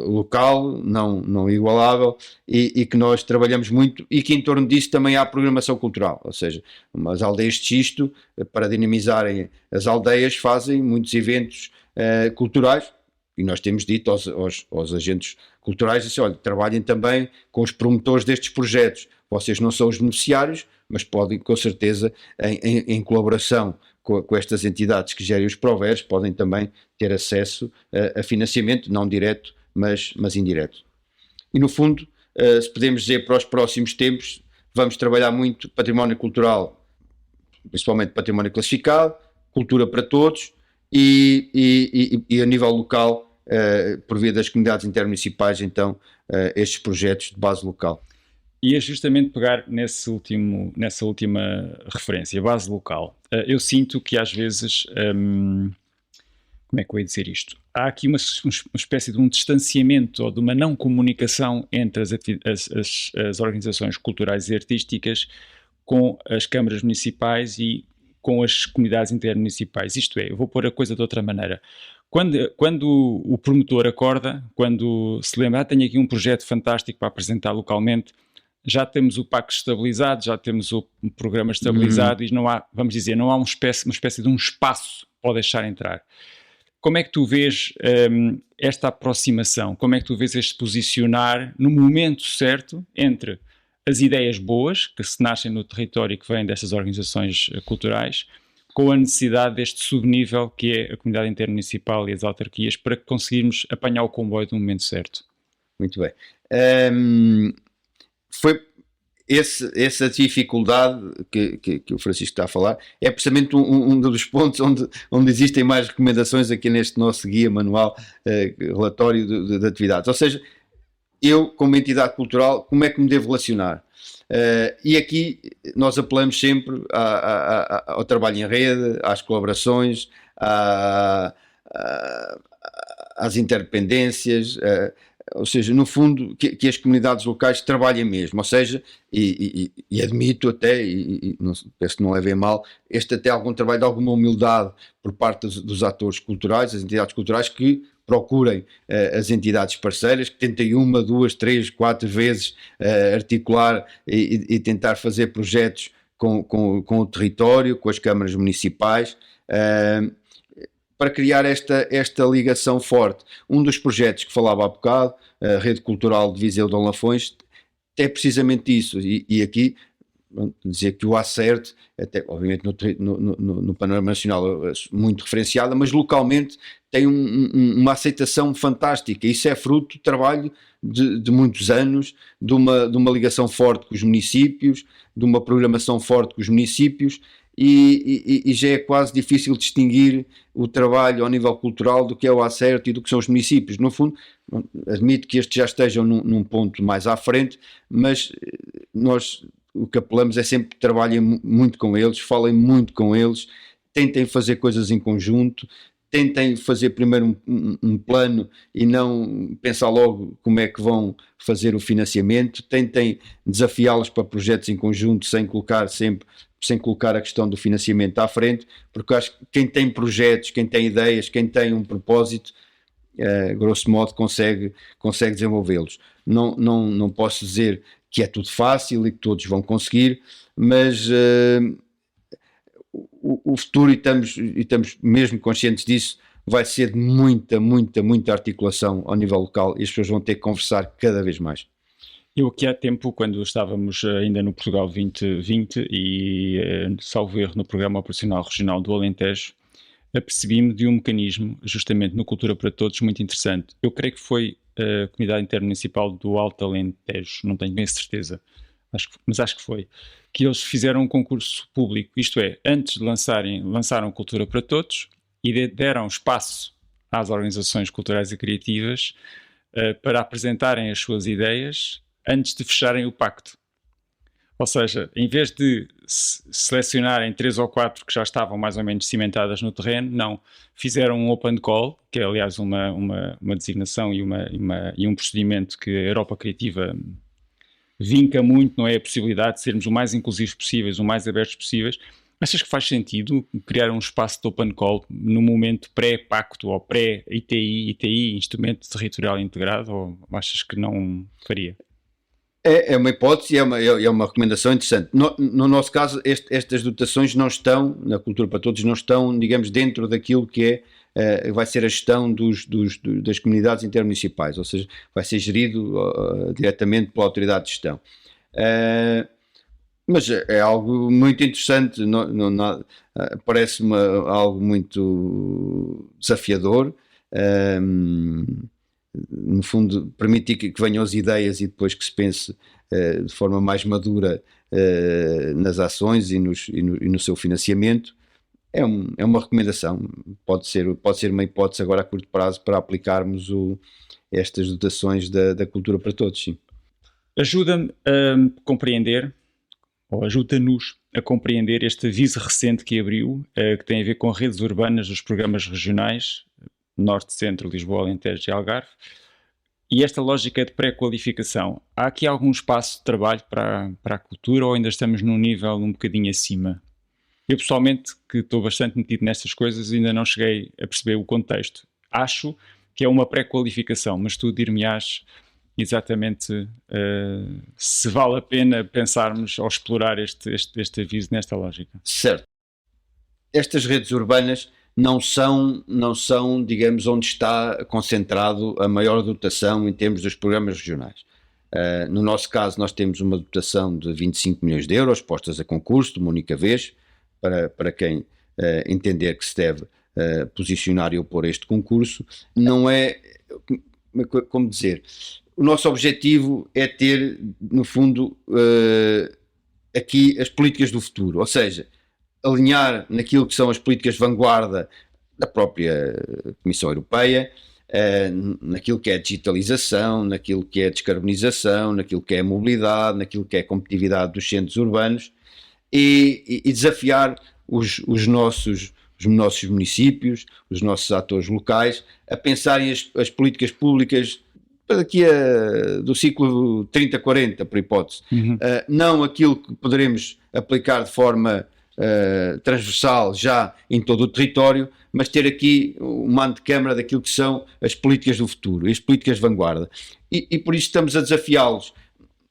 local, não igualável, e que nós trabalhamos muito, e que em torno disso também há programação cultural, ou seja, as aldeias de xisto, para dinamizarem as aldeias, fazem muitos eventos culturais, e nós temos dito aos agentes culturais assim, olha, trabalhem também com os promotores destes projetos, vocês não são os beneficiários, mas podem com certeza em colaboração com estas entidades que gerem os Proveres, podem também ter acesso a financiamento, não direto, mas indireto. E no fundo, se podemos dizer para os próximos tempos, vamos trabalhar muito património cultural, principalmente património classificado, cultura para todos, e a nível local, por via das comunidades intermunicipais, então, estes projetos de base local.
E é justamente pegar nessa última referência, base local. Eu sinto que às vezes, como é que eu ia dizer isto? Há aqui uma espécie de um distanciamento ou de uma não comunicação entre as organizações culturais e artísticas com as câmaras municipais e com as comunidades intermunicipais. Isto é, eu vou pôr a coisa de outra maneira. Quando o promotor acorda, quando se lembra, tenho aqui um projeto fantástico para apresentar localmente, já temos o PAC estabilizado, já temos o programa estabilizado, e não há, vamos dizer, não há uma espécie de um espaço para deixar entrar. Como é que tu vês esta aproximação? Como é que tu vês este posicionar no momento certo entre as ideias boas que se nascem no território e que vêm dessas organizações culturais, com a necessidade deste subnível que é a comunidade intermunicipal e as autarquias, para conseguirmos apanhar o comboio no momento certo?
Muito bem. Foi essa dificuldade que o Francisco está a falar, é precisamente um dos pontos onde existem mais recomendações aqui neste nosso guia manual, relatório de atividades. Ou seja, eu, como entidade cultural, como é que me devo relacionar? E aqui nós apelamos sempre ao trabalho em rede, às colaborações, às interdependências, ou seja, no fundo, que as comunidades locais trabalhem mesmo, ou seja, e admito até, peço que não levem mal, este até algum trabalho de alguma humildade por parte dos atores culturais, as entidades culturais, que procurem as entidades parceiras, que tentem 1, 2, 3, 4 vezes articular e tentar fazer projetos com o território, com as câmaras municipais, para criar esta ligação forte. Um dos projetos que falava há bocado, a Rede Cultural de Viseu de Lafões, é precisamente isso, e aqui dizer que o ACERT, até, obviamente no panorama nacional é muito referenciada, mas localmente tem uma aceitação fantástica. Isso é fruto do trabalho de muitos anos, de uma ligação forte com os municípios, de uma programação forte com os municípios, e já é quase difícil distinguir o trabalho ao nível cultural do que é o ACERT e do que são os municípios. No fundo, admito que estes já estejam num ponto mais à frente, mas nós o que apelamos é sempre que trabalhem muito com eles, falem muito com eles, tentem fazer coisas em conjunto, tentem fazer primeiro um plano e não pensar logo como é que vão fazer o financiamento, tentem desafiá-los para projetos em conjunto sem colocar a questão do financiamento à frente, porque acho que quem tem projetos, quem tem ideias, quem tem um propósito, grosso modo consegue desenvolvê-los. Não posso dizer que é tudo fácil e que todos vão conseguir, mas o futuro, e estamos mesmo conscientes disso, vai ser de muita articulação ao nível local, e as pessoas vão ter que conversar cada vez mais.
Eu aqui há tempo, quando estávamos ainda no Portugal 2020 e, salvo erro, no Programa Operacional Regional do Alentejo, apercebi-me de um mecanismo, justamente no Cultura para Todos, muito interessante. Eu creio que foi a Comunidade Intermunicipal do Alto Alentejo, não tenho bem certeza, mas acho que foi, que eles fizeram um concurso público, isto é, antes de lançaram Cultura para Todos e deram espaço às organizações culturais e criativas para apresentarem as suas ideias antes de fecharem o pacto. Ou seja, em vez de selecionarem 3 ou 4 que já estavam mais ou menos cimentadas no terreno, não. Fizeram um open call, que é aliás uma designação e um procedimento que a Europa Criativa vinca muito, não é? A possibilidade de sermos o mais inclusivos possíveis, o mais abertos possíveis. Achas que faz sentido criar um espaço de open call no momento pré-pacto ou pré-ITI, Instrumento Territorial Integrado, ou achas que não faria?
É uma hipótese, é uma recomendação interessante. No nosso caso, estas dotações não estão, na Cultura para Todos, não estão, digamos, dentro daquilo que vai ser a gestão das comunidades intermunicipais, ou seja, vai ser gerido diretamente pela autoridade de gestão. Mas é algo muito interessante, parece-me algo muito desafiador. No fundo, permitir que venham as ideias e depois que se pense de forma mais madura nas ações e no seu financiamento. É uma recomendação, pode ser uma hipótese agora a curto prazo para aplicarmos estas dotações da Cultura para Todos, sim.
Ajuda-me a compreender, ou ajuda-nos a compreender este aviso recente que abriu, que tem a ver com redes urbanas dos programas regionais, Norte, Centro, Lisboa, Alentejo e Algarve, e esta lógica de pré-qualificação. Há aqui algum espaço de trabalho para a cultura ou ainda estamos num nível um bocadinho acima? Eu pessoalmente, que estou bastante metido nestas coisas, ainda não cheguei a perceber o contexto. Acho que é uma pré-qualificação, mas tu dir-me-ás exatamente se vale a pena pensarmos ou explorar este aviso nesta lógica.
Certo. Estas redes urbanas não são, digamos, onde está concentrado a maior dotação em termos dos programas regionais. No nosso caso, nós temos uma dotação de 25 milhões de euros postas a concurso de uma única vez, para quem entender que se deve posicionar e opor a este concurso. Não é, como dizer, o nosso objetivo é ter, no fundo, aqui as políticas do futuro, ou seja, alinhar naquilo que são as políticas de vanguarda da própria Comissão Europeia, naquilo que é a digitalização, naquilo que é a descarbonização, naquilo que é a mobilidade, naquilo que é a competitividade dos centros urbanos e desafiar os nossos municípios, os nossos atores locais a pensarem as políticas públicas para daqui do ciclo 30-40, por hipótese. Não aquilo que poderemos aplicar de forma transversal já em todo o território, mas ter aqui uma antecâmara daquilo que são as políticas do futuro, as políticas de vanguarda. E por isso estamos a desafiá-los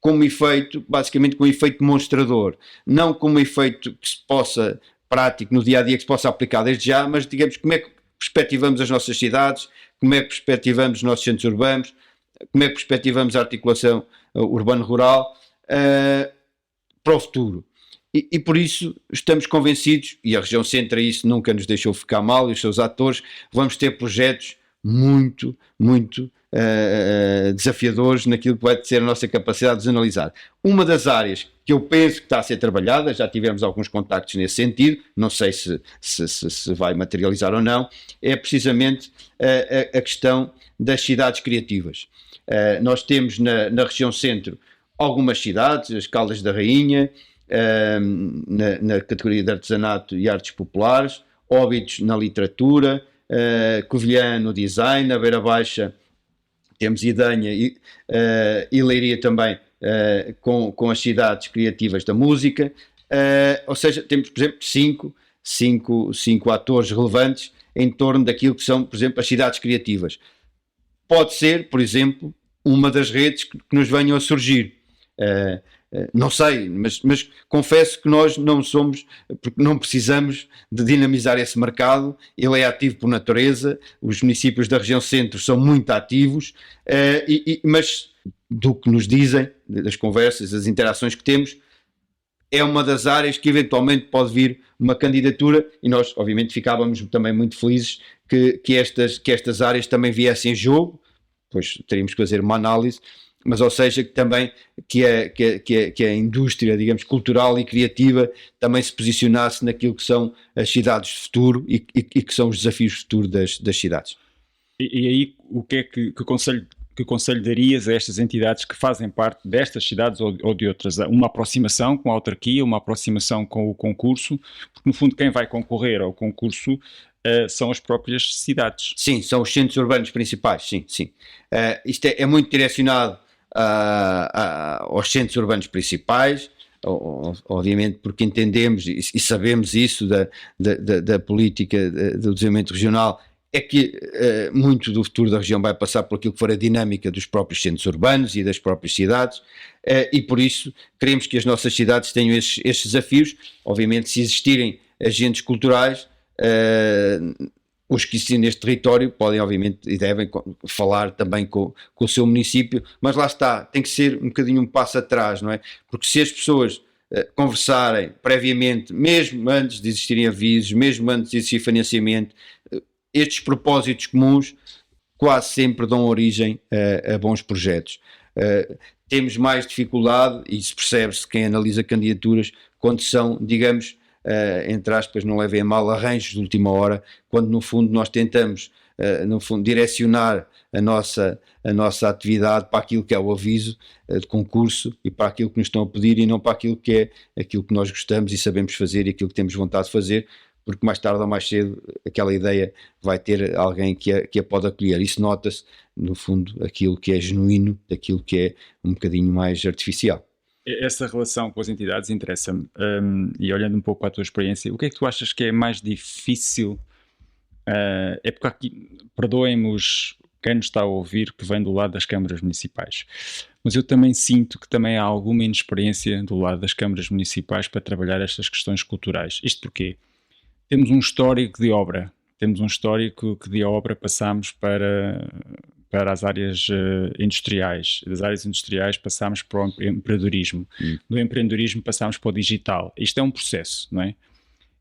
com um efeito, basicamente com um efeito demonstrador, não com um efeito que se possa, prático no dia-a-dia, que se possa aplicar desde já, mas digamos como é que perspectivamos as nossas cidades, como é que perspectivamos os nossos centros urbanos, como é que perspectivamos a articulação urbano-rural para o futuro. E por isso estamos convencidos, e a região centro a isso nunca nos deixou ficar mal, e os seus atores, vamos ter projetos muito, muito desafiadores naquilo que vai ser a nossa capacidade de analisar. Uma das áreas que eu penso que está a ser trabalhada, já tivemos alguns contactos nesse sentido, não sei se vai materializar ou não, é precisamente a questão das cidades criativas. Nós temos na região centro algumas cidades, as Caldas da Rainha, na categoria de artesanato e artes populares, Óbidos na literatura, Covilhã no design, a Beira Baixa temos Idanha e Leiria também com as cidades criativas da música, ou seja, temos por exemplo cinco atores relevantes em torno daquilo que são, por exemplo, as cidades criativas. Pode ser, por exemplo, uma das redes que nos venham a surgir. Não sei, mas confesso que nós não somos, porque não precisamos de dinamizar esse mercado, ele é ativo por natureza, os municípios da região centro são muito ativos, mas do que nos dizem, das conversas, das interações que temos, é uma das áreas que eventualmente pode vir uma candidatura, e nós obviamente ficávamos também muito felizes que estas áreas também viessem em jogo, pois teríamos que fazer uma análise, mas ou seja, que também que a indústria, digamos, cultural e criativa também se posicionasse naquilo que são as cidades de futuro e que são os desafios de futuro das cidades.
E aí, o que é que conselho darias a estas entidades que fazem parte destas cidades ou de outras? Uma aproximação com a autarquia, uma aproximação com o concurso, porque no fundo quem vai concorrer ao concurso são as próprias cidades.
Sim, são os centros urbanos principais, sim. Isto é muito direcionado aos centros urbanos principais, obviamente porque entendemos e sabemos isso da política do desenvolvimento regional, é que muito do futuro da região vai passar por aquilo que for a dinâmica dos próprios centros urbanos e das próprias cidades, e por isso queremos que as nossas cidades tenham estes desafios. Obviamente, se existirem agentes culturais, os que existem neste território podem, obviamente, e devem falar também com o seu município, mas lá está, tem que ser um bocadinho um passo atrás, não é? Porque se as pessoas conversarem previamente, mesmo antes de existirem avisos, mesmo antes de existir financiamento, estes propósitos comuns quase sempre dão origem a bons projetos. Temos mais dificuldade, e isso percebe-se quem analisa candidaturas, quando são, digamos, entre aspas, não levem a mal, arranjos de última hora, quando no fundo nós tentamos direcionar a nossa atividade para aquilo que é o aviso de concurso e para aquilo que nos estão a pedir, e não para aquilo que é aquilo que nós gostamos e sabemos fazer e aquilo que temos vontade de fazer, porque mais tarde ou mais cedo aquela ideia vai ter alguém que a pode acolher. Isso nota-se, no fundo, aquilo que é genuíno, daquilo que é um bocadinho mais artificial.
Essa relação com as entidades interessa-me, e olhando um pouco para a tua experiência, o que é que tu achas que é mais difícil? É porque aqui, perdoem-me quem nos está a ouvir que vem do lado das câmaras municipais, mas eu também sinto que também há alguma inexperiência do lado das câmaras municipais para trabalhar estas questões culturais. Isto porque temos um histórico de obra, passámos para as áreas industriais, das áreas industriais passámos para o empreendedorismo, do empreendedorismo passámos para o digital. Isto é um processo, não é?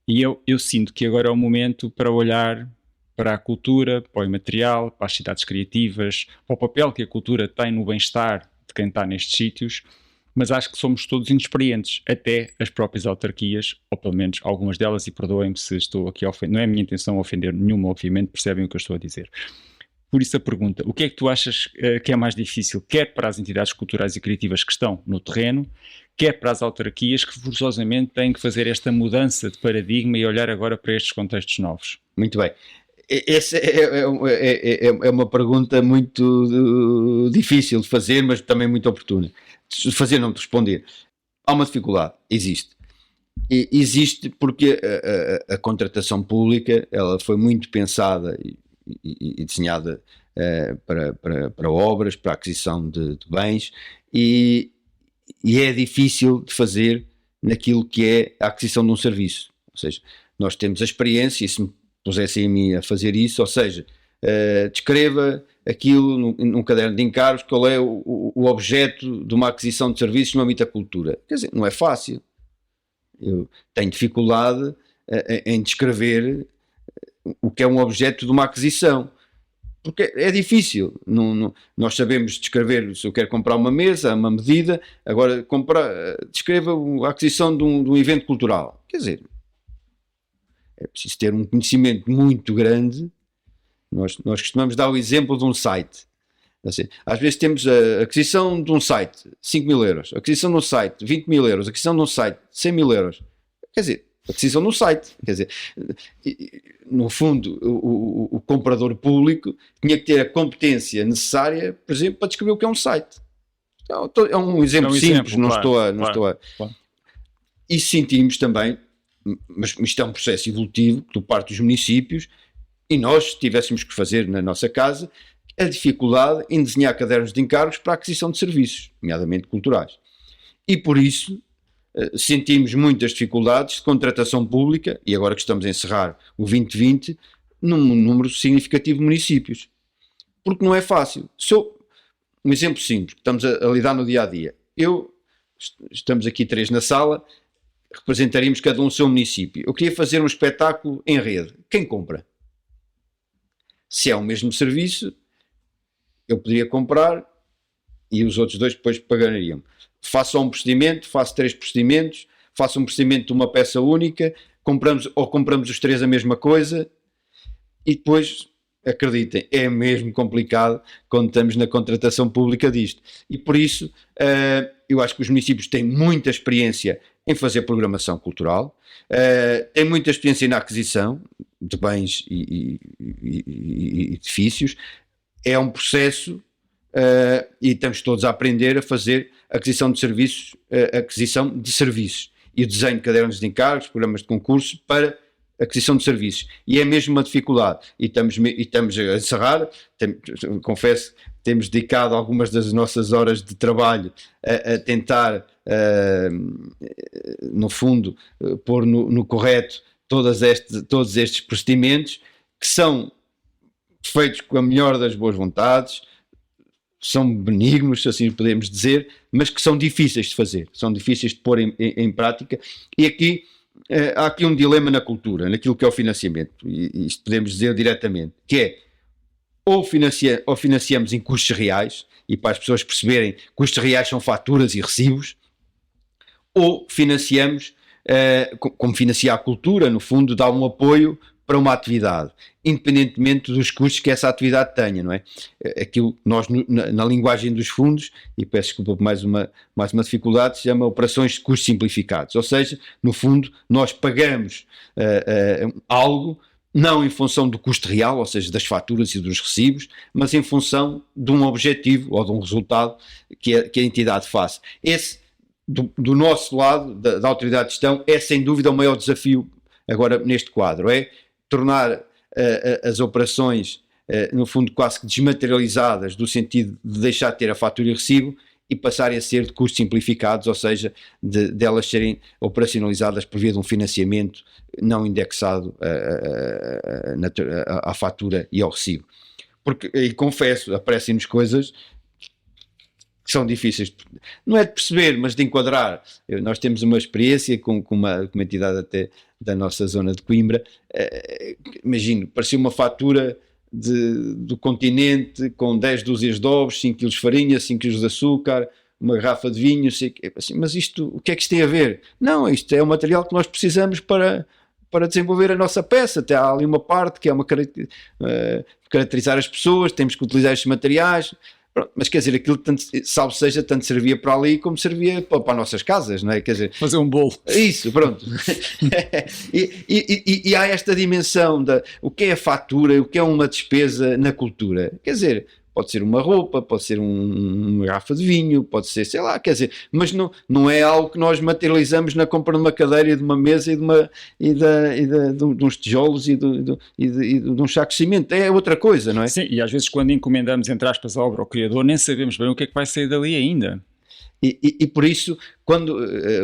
E eu sinto que agora é o momento para olhar para a cultura, para o imaterial, para as cidades criativas, para o papel que a cultura tem no bem-estar de quem está nestes sítios, mas acho que somos todos inexperientes, até as próprias autarquias, ou pelo menos algumas delas, e perdoem-me se estou aqui a ofender, não é a minha intenção ofender nenhuma, obviamente, percebem o que eu estou a dizer. Por isso a pergunta, o que é que tu achas que é mais difícil, quer para as entidades culturais e criativas que estão no terreno, quer para as autarquias que forçosamente têm que fazer esta mudança de paradigma e olhar agora para estes contextos novos?
Muito bem. Essa é uma pergunta muito difícil de fazer, mas também muito oportuna. De fazer, não de responder. Há uma dificuldade, existe. Existe porque a contratação pública ela foi muito pensada e desenhada para obras, para a aquisição de bens, e é difícil de fazer naquilo que é a aquisição de um serviço. Ou seja, nós temos a experiência, e se me pusessem a mim a fazer isso, ou seja, descreva aquilo num caderno de encargos, qual é o objeto de uma aquisição de serviços no âmbito da cultura. Quer dizer, não é fácil. Eu tenho dificuldade em descrever o que é um objeto de uma aquisição, porque é difícil. Nós sabemos descrever, se eu quero comprar uma mesa, uma medida, agora descreva a aquisição de um evento cultural. Quer dizer, é preciso ter um conhecimento muito grande. Nós costumamos dar o exemplo de um site. Assim, às vezes temos a aquisição de um site, 5.000 euros, a aquisição de um site, 20.000 euros, a aquisição de um site, 100.000 euros. Quer dizer, a aquisição de um site. Quer dizer, no fundo, o comprador público tinha que ter a competência necessária, por exemplo, para descrever o que é um site. Então, é um exemplo simples, não estou a... Claro. E sentimos também, mas isto é um processo evolutivo por parte dos municípios, e nós tivéssemos que fazer na nossa casa a dificuldade em desenhar cadernos de encargos para a aquisição de serviços, nomeadamente culturais. E por isso sentimos muitas dificuldades de contratação pública, e agora que estamos a encerrar o 2020, num número significativo de municípios. Porque não é fácil. um exemplo simples, que estamos a lidar no dia a dia. Estamos aqui 3 na sala, representaríamos cada um o seu município. Eu queria fazer um espetáculo em rede. Quem compra? Se é o mesmo serviço, eu poderia comprar e os outros 2 depois pagariam. Faço só um procedimento, faço 3 procedimentos, faço um procedimento de uma peça única, compramos os 3 a mesma coisa e depois, acreditem, é mesmo complicado quando estamos na contratação pública disto. E por isso, eu acho que os municípios têm muita experiência em fazer programação cultural, têm muita experiência na aquisição de bens e edifícios. É um processo e estamos todos a aprender a fazer aquisição de serviços e o desenho de cadernos de encargos, programas de concurso para aquisição de serviços, e é mesmo uma dificuldade, e estamos a encerrar. Confesso que temos dedicado algumas das nossas horas de trabalho a tentar, no fundo, pôr no correto todos estes procedimentos, que são feitos com a melhor das boas vontades, são benignos, se assim podemos dizer, mas que são difíceis de fazer, são difíceis de pôr em prática. E aqui há aqui um dilema na cultura, naquilo que é o financiamento, e isto podemos dizer diretamente, que é ou financiamos em custos reais, e para as pessoas perceberem, custos reais são faturas e recibos, ou financiamos, como financiar a cultura, no fundo, dá um apoio para uma atividade, independentemente dos custos que essa atividade tenha, não é? Aquilo que nós, na linguagem dos fundos, e peço desculpa por mais uma dificuldade, se chama operações de custos simplificados, ou seja, no fundo, nós pagamos algo, não em função do custo real, ou seja, das faturas e dos recibos, mas em função de um objetivo ou de um resultado que a entidade faz. Esse, do nosso lado, da autoridade de gestão, é sem dúvida o maior desafio agora neste quadro, é tornar as operações, no fundo, quase que desmaterializadas, do sentido de deixar de ter a fatura e recibo e passarem a ser de custos simplificados, ou seja, delas serem operacionalizadas por via de um financiamento não indexado à fatura e ao recibo. Porque, e confesso, aparecem-nos coisas que são difíceis, não é de perceber, mas de enquadrar. Nós temos uma experiência com uma entidade até da nossa zona de Coimbra. Imagino, parecia uma fatura do continente com 10 dúzias de ovos, 5 kg de farinha, 5 kg de açúcar, uma garrafa de vinho, assim, mas isto, o que é que isto tem a ver? Não, isto é o material que nós precisamos para desenvolver a nossa peça. Até há ali uma parte que é caracterizar as pessoas, temos que utilizar estes materiais. Pronto, mas quer dizer, aquilo tanto, salvo seja, tanto servia para ali como servia para as nossas casas, não é? Quer dizer,
fazer um bolo.
Isso, pronto. e há esta dimensão o que é a fatura, o que é uma despesa na cultura. Quer dizer, pode ser uma roupa, pode ser uma garrafa de vinho, pode ser, sei lá, quer dizer, mas não é algo que nós materializamos na compra de uma cadeira e de uma mesa de uns tijolos e de um saco de cimento. É outra coisa, não é?
Sim, e às vezes quando encomendamos, entre aspas, a obra ao criador, nem sabemos bem o que é que vai sair dali ainda.
E por isso,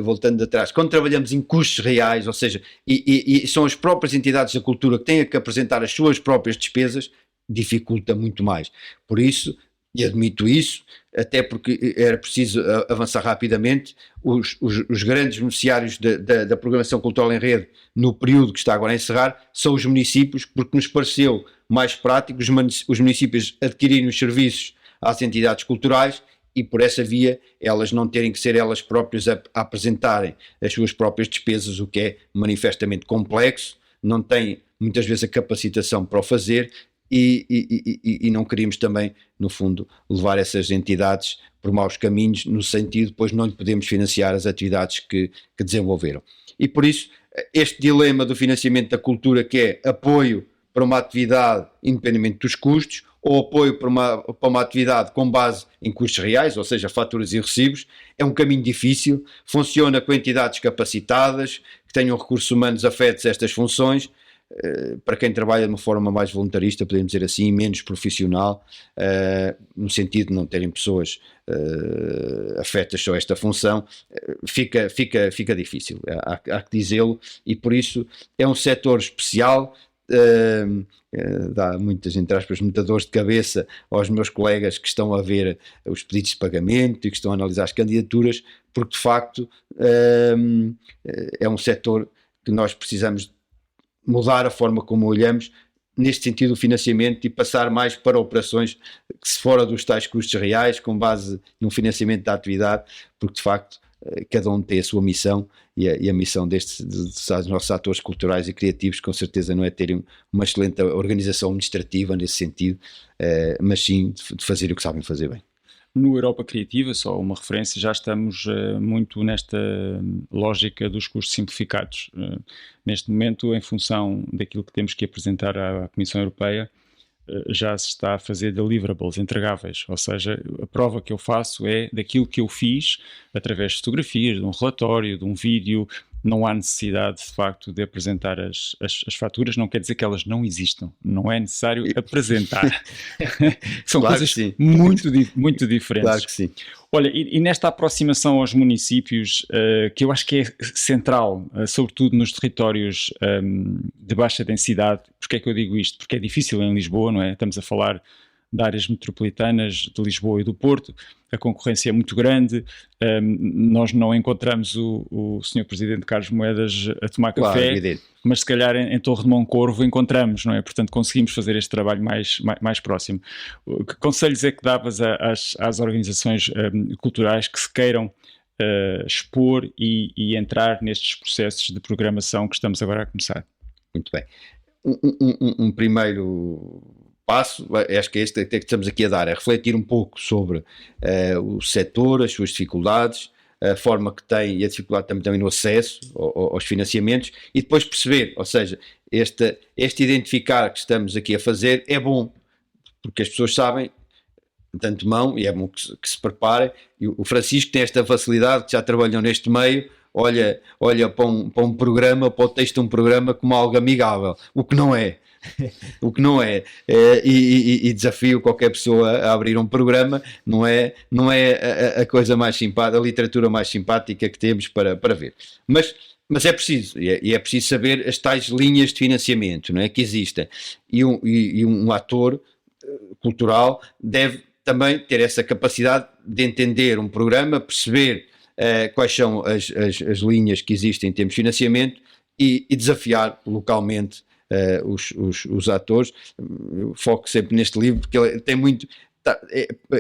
voltando atrás, quando trabalhamos em custos reais, ou seja, e são as próprias entidades da cultura que têm que apresentar as suas próprias despesas, dificulta muito mais. Por isso, e admito isso, até porque era preciso avançar rapidamente, os grandes beneficiários da programação cultural em rede, no período que está agora a encerrar, são os municípios, porque nos pareceu mais prático os municípios adquirirem os serviços às entidades culturais e por essa via elas não terem que ser elas próprias a apresentarem as suas próprias despesas, o que é manifestamente complexo, não têm muitas vezes a capacitação para o fazer. E não queríamos também, no fundo, levar essas entidades por maus caminhos, no sentido de depois não lhe podemos financiar as atividades que desenvolveram. E por isso, este dilema do financiamento da cultura, que é apoio para uma atividade independentemente dos custos, ou apoio para uma atividade com base em custos reais, ou seja, faturas e recibos, é um caminho difícil, funciona com entidades capacitadas, que tenham recursos humanos afetos a estas funções. Para quem trabalha de uma forma mais voluntarista, podemos dizer assim, menos profissional, no sentido de não terem pessoas afetas só a esta função, fica difícil, há que dizê-lo, e por isso é um setor especial, dá muitas, entre aspas, muitas dores de cabeça aos meus colegas que estão a ver os pedidos de pagamento e que estão a analisar as candidaturas, porque de facto é um setor que nós precisamos mudar a forma como olhamos neste sentido o financiamento e passar mais para operações que se fora dos tais custos reais, com base num financiamento da atividade, porque de facto cada um tem a sua missão e a missão dos nossos atores culturais e criativos com certeza não é terem uma excelente organização administrativa nesse sentido, mas sim de fazer o que sabem fazer bem.
No Europa Criativa, só uma referência, já estamos muito nesta lógica dos custos simplificados. Neste momento, em função daquilo que temos que apresentar à Comissão Europeia, já se está a fazer deliverables, entregáveis, ou seja, a prova que eu faço é daquilo que eu fiz através de fotografias, de um relatório, de um vídeo. Não há necessidade, de facto, de apresentar as faturas, não quer dizer que elas não existam, não é necessário apresentar. São
claro
coisas muito diferentes.
Claro que sim.
Olha, e nesta aproximação aos municípios, que eu acho que é central, sobretudo nos territórios de baixa densidade, porque é que eu digo isto? Porque é difícil em Lisboa, não é? Estamos a falar de áreas metropolitanas de Lisboa e do Porto, a concorrência é muito grande, nós não encontramos o Sr. Presidente Carlos Moedas a tomar café,
evidente.
Mas se calhar em Torre de Moncorvo encontramos, não é? Portanto conseguimos fazer este trabalho mais próximo. Que conselhos é que davas às organizações culturais que se queiram expor e entrar nestes processos de programação que estamos agora a começar?
Muito bem. Um primeiro passo, acho que este até que estamos aqui a dar, é refletir um pouco sobre o setor, as suas dificuldades, a forma que tem e a dificuldade também no acesso aos financiamentos e depois perceber, ou seja, este identificar que estamos aqui a fazer é bom, porque as pessoas sabem de antemão e é bom que se preparem. E o Francisco tem esta facilidade, que já trabalham neste meio, olha para um programa, para o texto de um programa como algo amigável, o que não é. E desafio qualquer pessoa a abrir um programa, não é a coisa mais simpática, a literatura mais simpática que temos para ver, mas é preciso, e é preciso saber as tais linhas de financiamento, não é, que existem, e um ator cultural deve também ter essa capacidade de entender um programa, perceber quais são as linhas que existem em termos de financiamento e desafiar localmente os atores. Eu foco sempre neste livro porque ele tem muito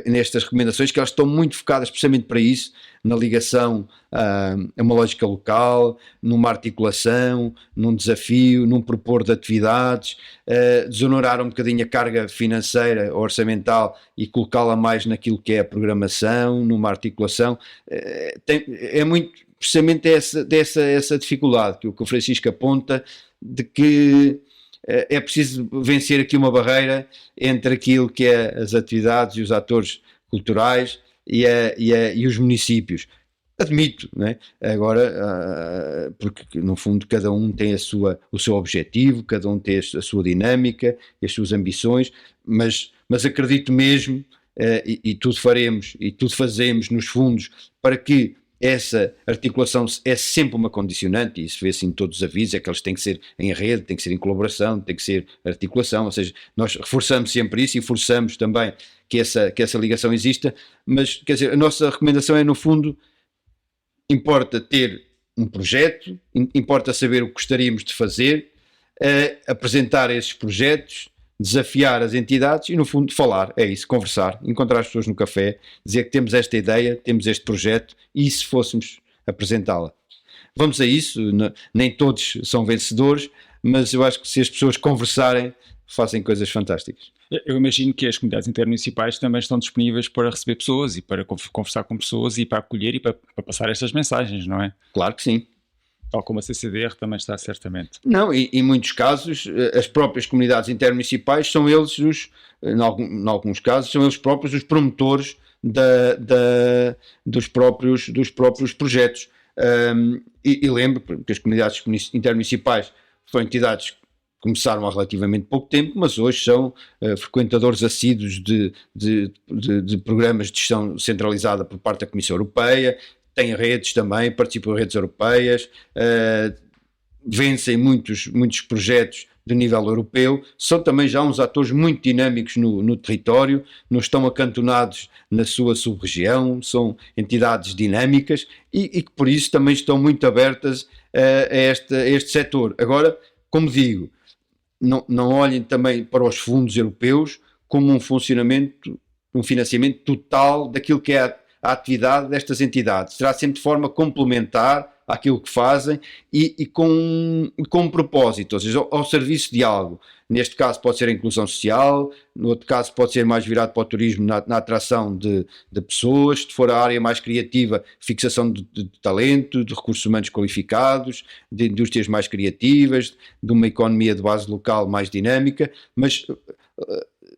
nestas recomendações, que elas estão muito focadas precisamente para isso, na ligação a uma lógica local, numa articulação, num desafio, num propor de atividades, desonorar um bocadinho a carga financeira ou orçamental e colocá-la mais naquilo que é a programação, numa articulação. É muito precisamente essa dificuldade que o Francisco aponta, de que é preciso vencer aqui uma barreira entre aquilo que é as atividades e os atores culturais e os municípios. Admito, não é? Agora, porque no fundo cada um tem o seu objetivo, cada um tem a sua dinâmica, as suas ambições, mas acredito mesmo, e tudo faremos e tudo fazemos nos fundos para que essa articulação é sempre uma condicionante, e isso vê-se em todos os avisos, é que eles têm que ser em rede, têm que ser em colaboração, tem que ser articulação, ou seja, nós reforçamos sempre isso e forçamos também que essa ligação exista, mas quer dizer, a nossa recomendação é, no fundo, importa ter um projeto, importa saber o que gostaríamos de fazer, apresentar esses projetos, desafiar as entidades e, no fundo, falar, é isso, conversar, encontrar as pessoas no café, dizer que temos esta ideia, temos este projeto e se fôssemos apresentá-la. Vamos a isso, nem todos são vencedores, mas eu acho que se as pessoas conversarem, fazem coisas fantásticas.
Eu imagino que as comunidades intermunicipais também estão disponíveis para receber pessoas e para conversar com pessoas e para acolher e para passar estas mensagens, não é?
Claro que sim.
Tal como a CCDR também está, certamente.
Não, e em muitos casos, as próprias comunidades intermunicipais são eles, em alguns casos, são eles próprios os promotores dos próprios projetos. E lembro que as comunidades intermunicipais foram entidades que começaram há relativamente pouco tempo, mas hoje são frequentadores assíduos de programas de gestão centralizada por parte da Comissão Europeia, têm redes também, participam em redes europeias, vencem muitos projetos de nível europeu, são também já uns atores muito dinâmicos no território, não estão acantonados na sua sub-região, são entidades dinâmicas e que por isso também estão muito abertas a este setor. Agora, como digo, não olhem também para os fundos europeus como um financiamento total daquilo que é a atividade destas entidades. Será sempre de forma complementar àquilo que fazem e com um propósito, ou seja, ao serviço de algo. Neste caso pode ser a inclusão social, no outro caso pode ser mais virado para o turismo na atração de pessoas, se for a área mais criativa, fixação de talento, de recursos humanos qualificados, de indústrias mais criativas, de uma economia de base local mais dinâmica, mas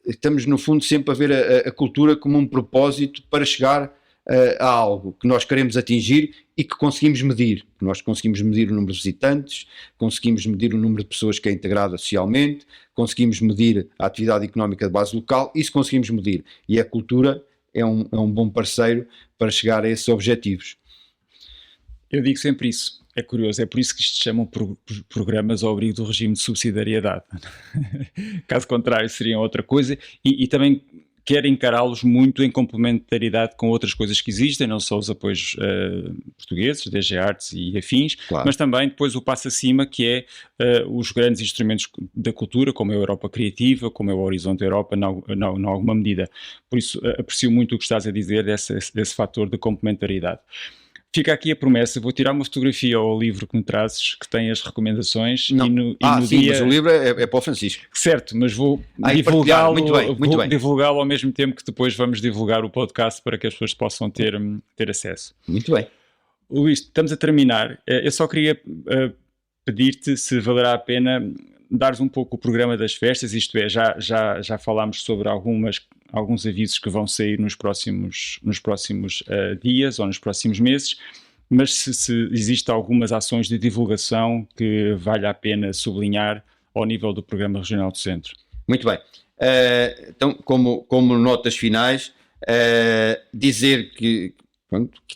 estamos no fundo sempre a ver a cultura como um propósito para chegar a algo que nós queremos atingir e que conseguimos medir. Nós conseguimos medir o número de visitantes, conseguimos medir o número de pessoas que é integrada socialmente, conseguimos medir a atividade económica de base local, isso conseguimos medir. E a cultura é um bom parceiro para chegar a esses objetivos.
Eu digo sempre isso. É curioso, é por isso que isto se chamam programas ao abrigo do regime de subsidiariedade. Caso contrário, seriam outra coisa. E também quero encará-los muito em complementaridade com outras coisas que existem, não só os apoios portugueses, DG Artes e afins, claro, mas também depois o passo acima, que é os grandes instrumentos da cultura, como a Europa Criativa, como é o Horizonte Europa, em alguma medida. Por isso, aprecio muito o que estás a dizer desse fator de complementaridade. Fica aqui a promessa, vou tirar uma fotografia ao livro que me trazes, que tem as recomendações.
Sim, mas o livro é para o Francisco.
Certo, mas vou divulgá-lo ao mesmo tempo que depois vamos divulgar o podcast para que as pessoas possam ter acesso.
Muito bem.
Luís, estamos a terminar. Eu só queria pedir-te se valerá a pena dares um pouco o programa das festas, isto é, já falámos sobre alguns avisos que vão sair nos próximos dias ou nos próximos meses, mas se existem algumas ações de divulgação que vale a pena sublinhar ao nível do Programa Regional do Centro.
Muito bem. Então, como notas finais, dizer que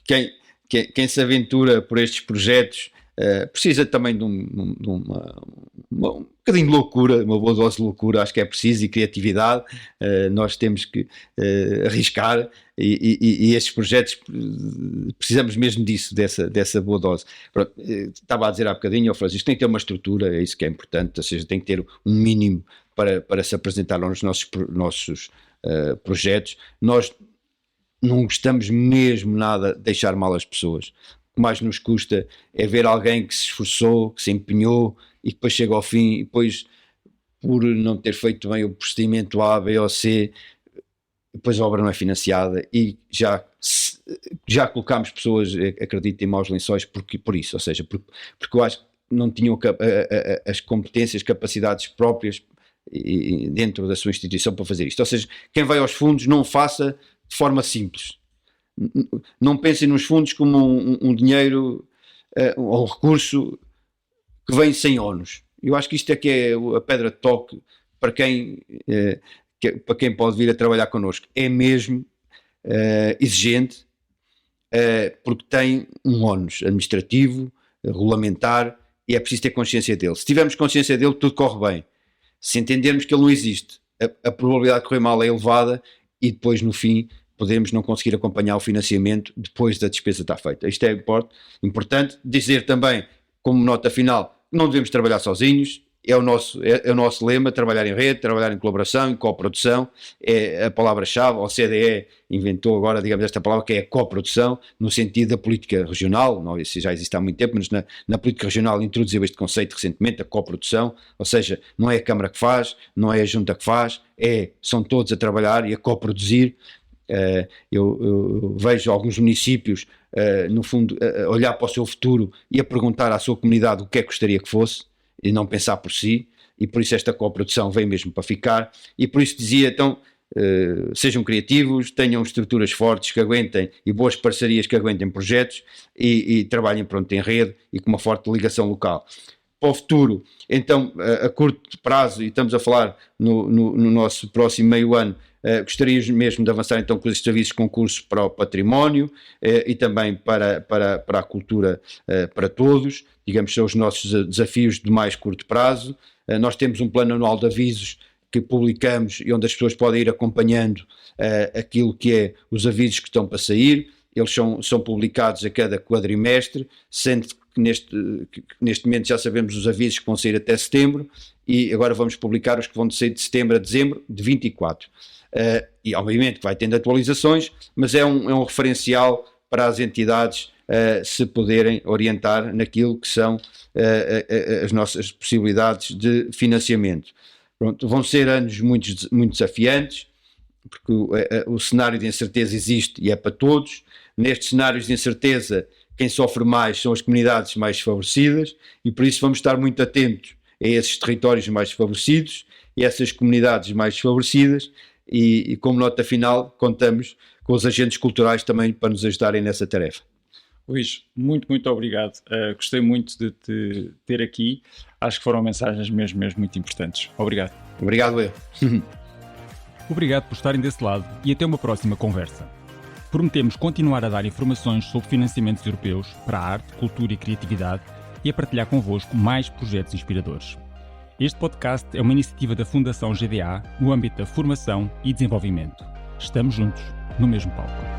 quem se aventura por estes projetos precisa também de um bocadinho de loucura, uma boa dose de loucura, acho que é preciso, e criatividade. Nós temos que arriscar e estes projetos precisamos mesmo disso, dessa boa dose. Pronto, estava a dizer há bocadinho, Francisco, tem que ter uma estrutura, é isso que é importante, ou seja, tem que ter um mínimo para se apresentar aos nossos projetos. Nós não gostamos mesmo nada de deixar mal as pessoas. O que mais nos custa é ver alguém que se esforçou, que se empenhou e que depois chega ao fim e depois, por não ter feito bem o procedimento A, B ou C, depois a obra não é financiada e já colocámos pessoas, acredito, em maus lençóis por isso, ou seja, porque eu acho que não tinham as competências, capacidades próprias dentro da sua instituição para fazer isto. Ou seja, quem vai aos fundos não faça de forma simples. Não pensem nos fundos como um dinheiro ou um recurso que vem sem ónus. Eu acho que isto é que é a pedra de toque para quem pode vir a trabalhar connosco. É mesmo exigente porque tem um ónus administrativo, regulamentar, e é preciso ter consciência dele. Se tivermos consciência dele, tudo corre bem. Se entendermos que ele não existe, a probabilidade de correr mal é elevada e depois, no fim, podemos não conseguir acompanhar o financiamento depois da despesa estar feita. Isto é importante. Dizer também, como nota final, não devemos trabalhar sozinhos. É o nosso lema, trabalhar em rede, trabalhar em colaboração, em coprodução, é a palavra-chave. A OCDE inventou agora, digamos, esta palavra, que é a coprodução, no sentido da política regional. Não, isso já existe há muito tempo, mas na política regional introduziu este conceito recentemente, a coprodução, ou seja, não é a Câmara que faz, não é a Junta que faz, são todos a trabalhar e a coproduzir. Eu vejo alguns municípios, no fundo, olhar para o seu futuro e a perguntar à sua comunidade o que é que gostaria que fosse, e não pensar por si, e por isso esta coprodução vem mesmo para ficar, e por isso dizia, então, sejam criativos, tenham estruturas fortes que aguentem, e boas parcerias que aguentem projetos, e trabalhem pronto em rede, e com uma forte ligação local. para o futuro, então a curto prazo, e estamos a falar no nosso próximo meio ano, gostaríamos mesmo de avançar então com os serviços de concurso para o património e também para a cultura para todos, digamos, são os nossos desafios de mais curto prazo. Nós temos um plano anual de avisos que publicamos e onde as pessoas podem ir acompanhando aquilo que é os avisos que estão para sair. Eles são publicados a cada quadrimestre, sendo que neste momento já sabemos os avisos que vão sair até setembro e agora vamos publicar os que vão sair de setembro a dezembro de 24. E obviamente vai tendo atualizações, mas é um referencial para as entidades se poderem orientar naquilo que são as nossas possibilidades de financiamento. Pronto, vão ser anos muito desafiantes, porque o cenário de incerteza existe e é para todos. Nestes cenários de incerteza, quem sofre mais são as comunidades mais desfavorecidas e por isso vamos estar muito atentos a esses territórios mais desfavorecidos e essas comunidades mais desfavorecidas e como nota final contamos com os agentes culturais também para nos ajudarem nessa tarefa.
Luís, muito obrigado. Gostei muito de te ter aqui. Acho que foram mensagens mesmo muito importantes. Obrigado.
Obrigado, eu.
Obrigado por estarem desse lado e até uma próxima conversa. Prometemos continuar a dar informações sobre financiamentos europeus para a arte, cultura e criatividade e a partilhar convosco mais projetos inspiradores. Este podcast é uma iniciativa da Fundação GDA no âmbito da formação e desenvolvimento. Estamos juntos, no mesmo palco.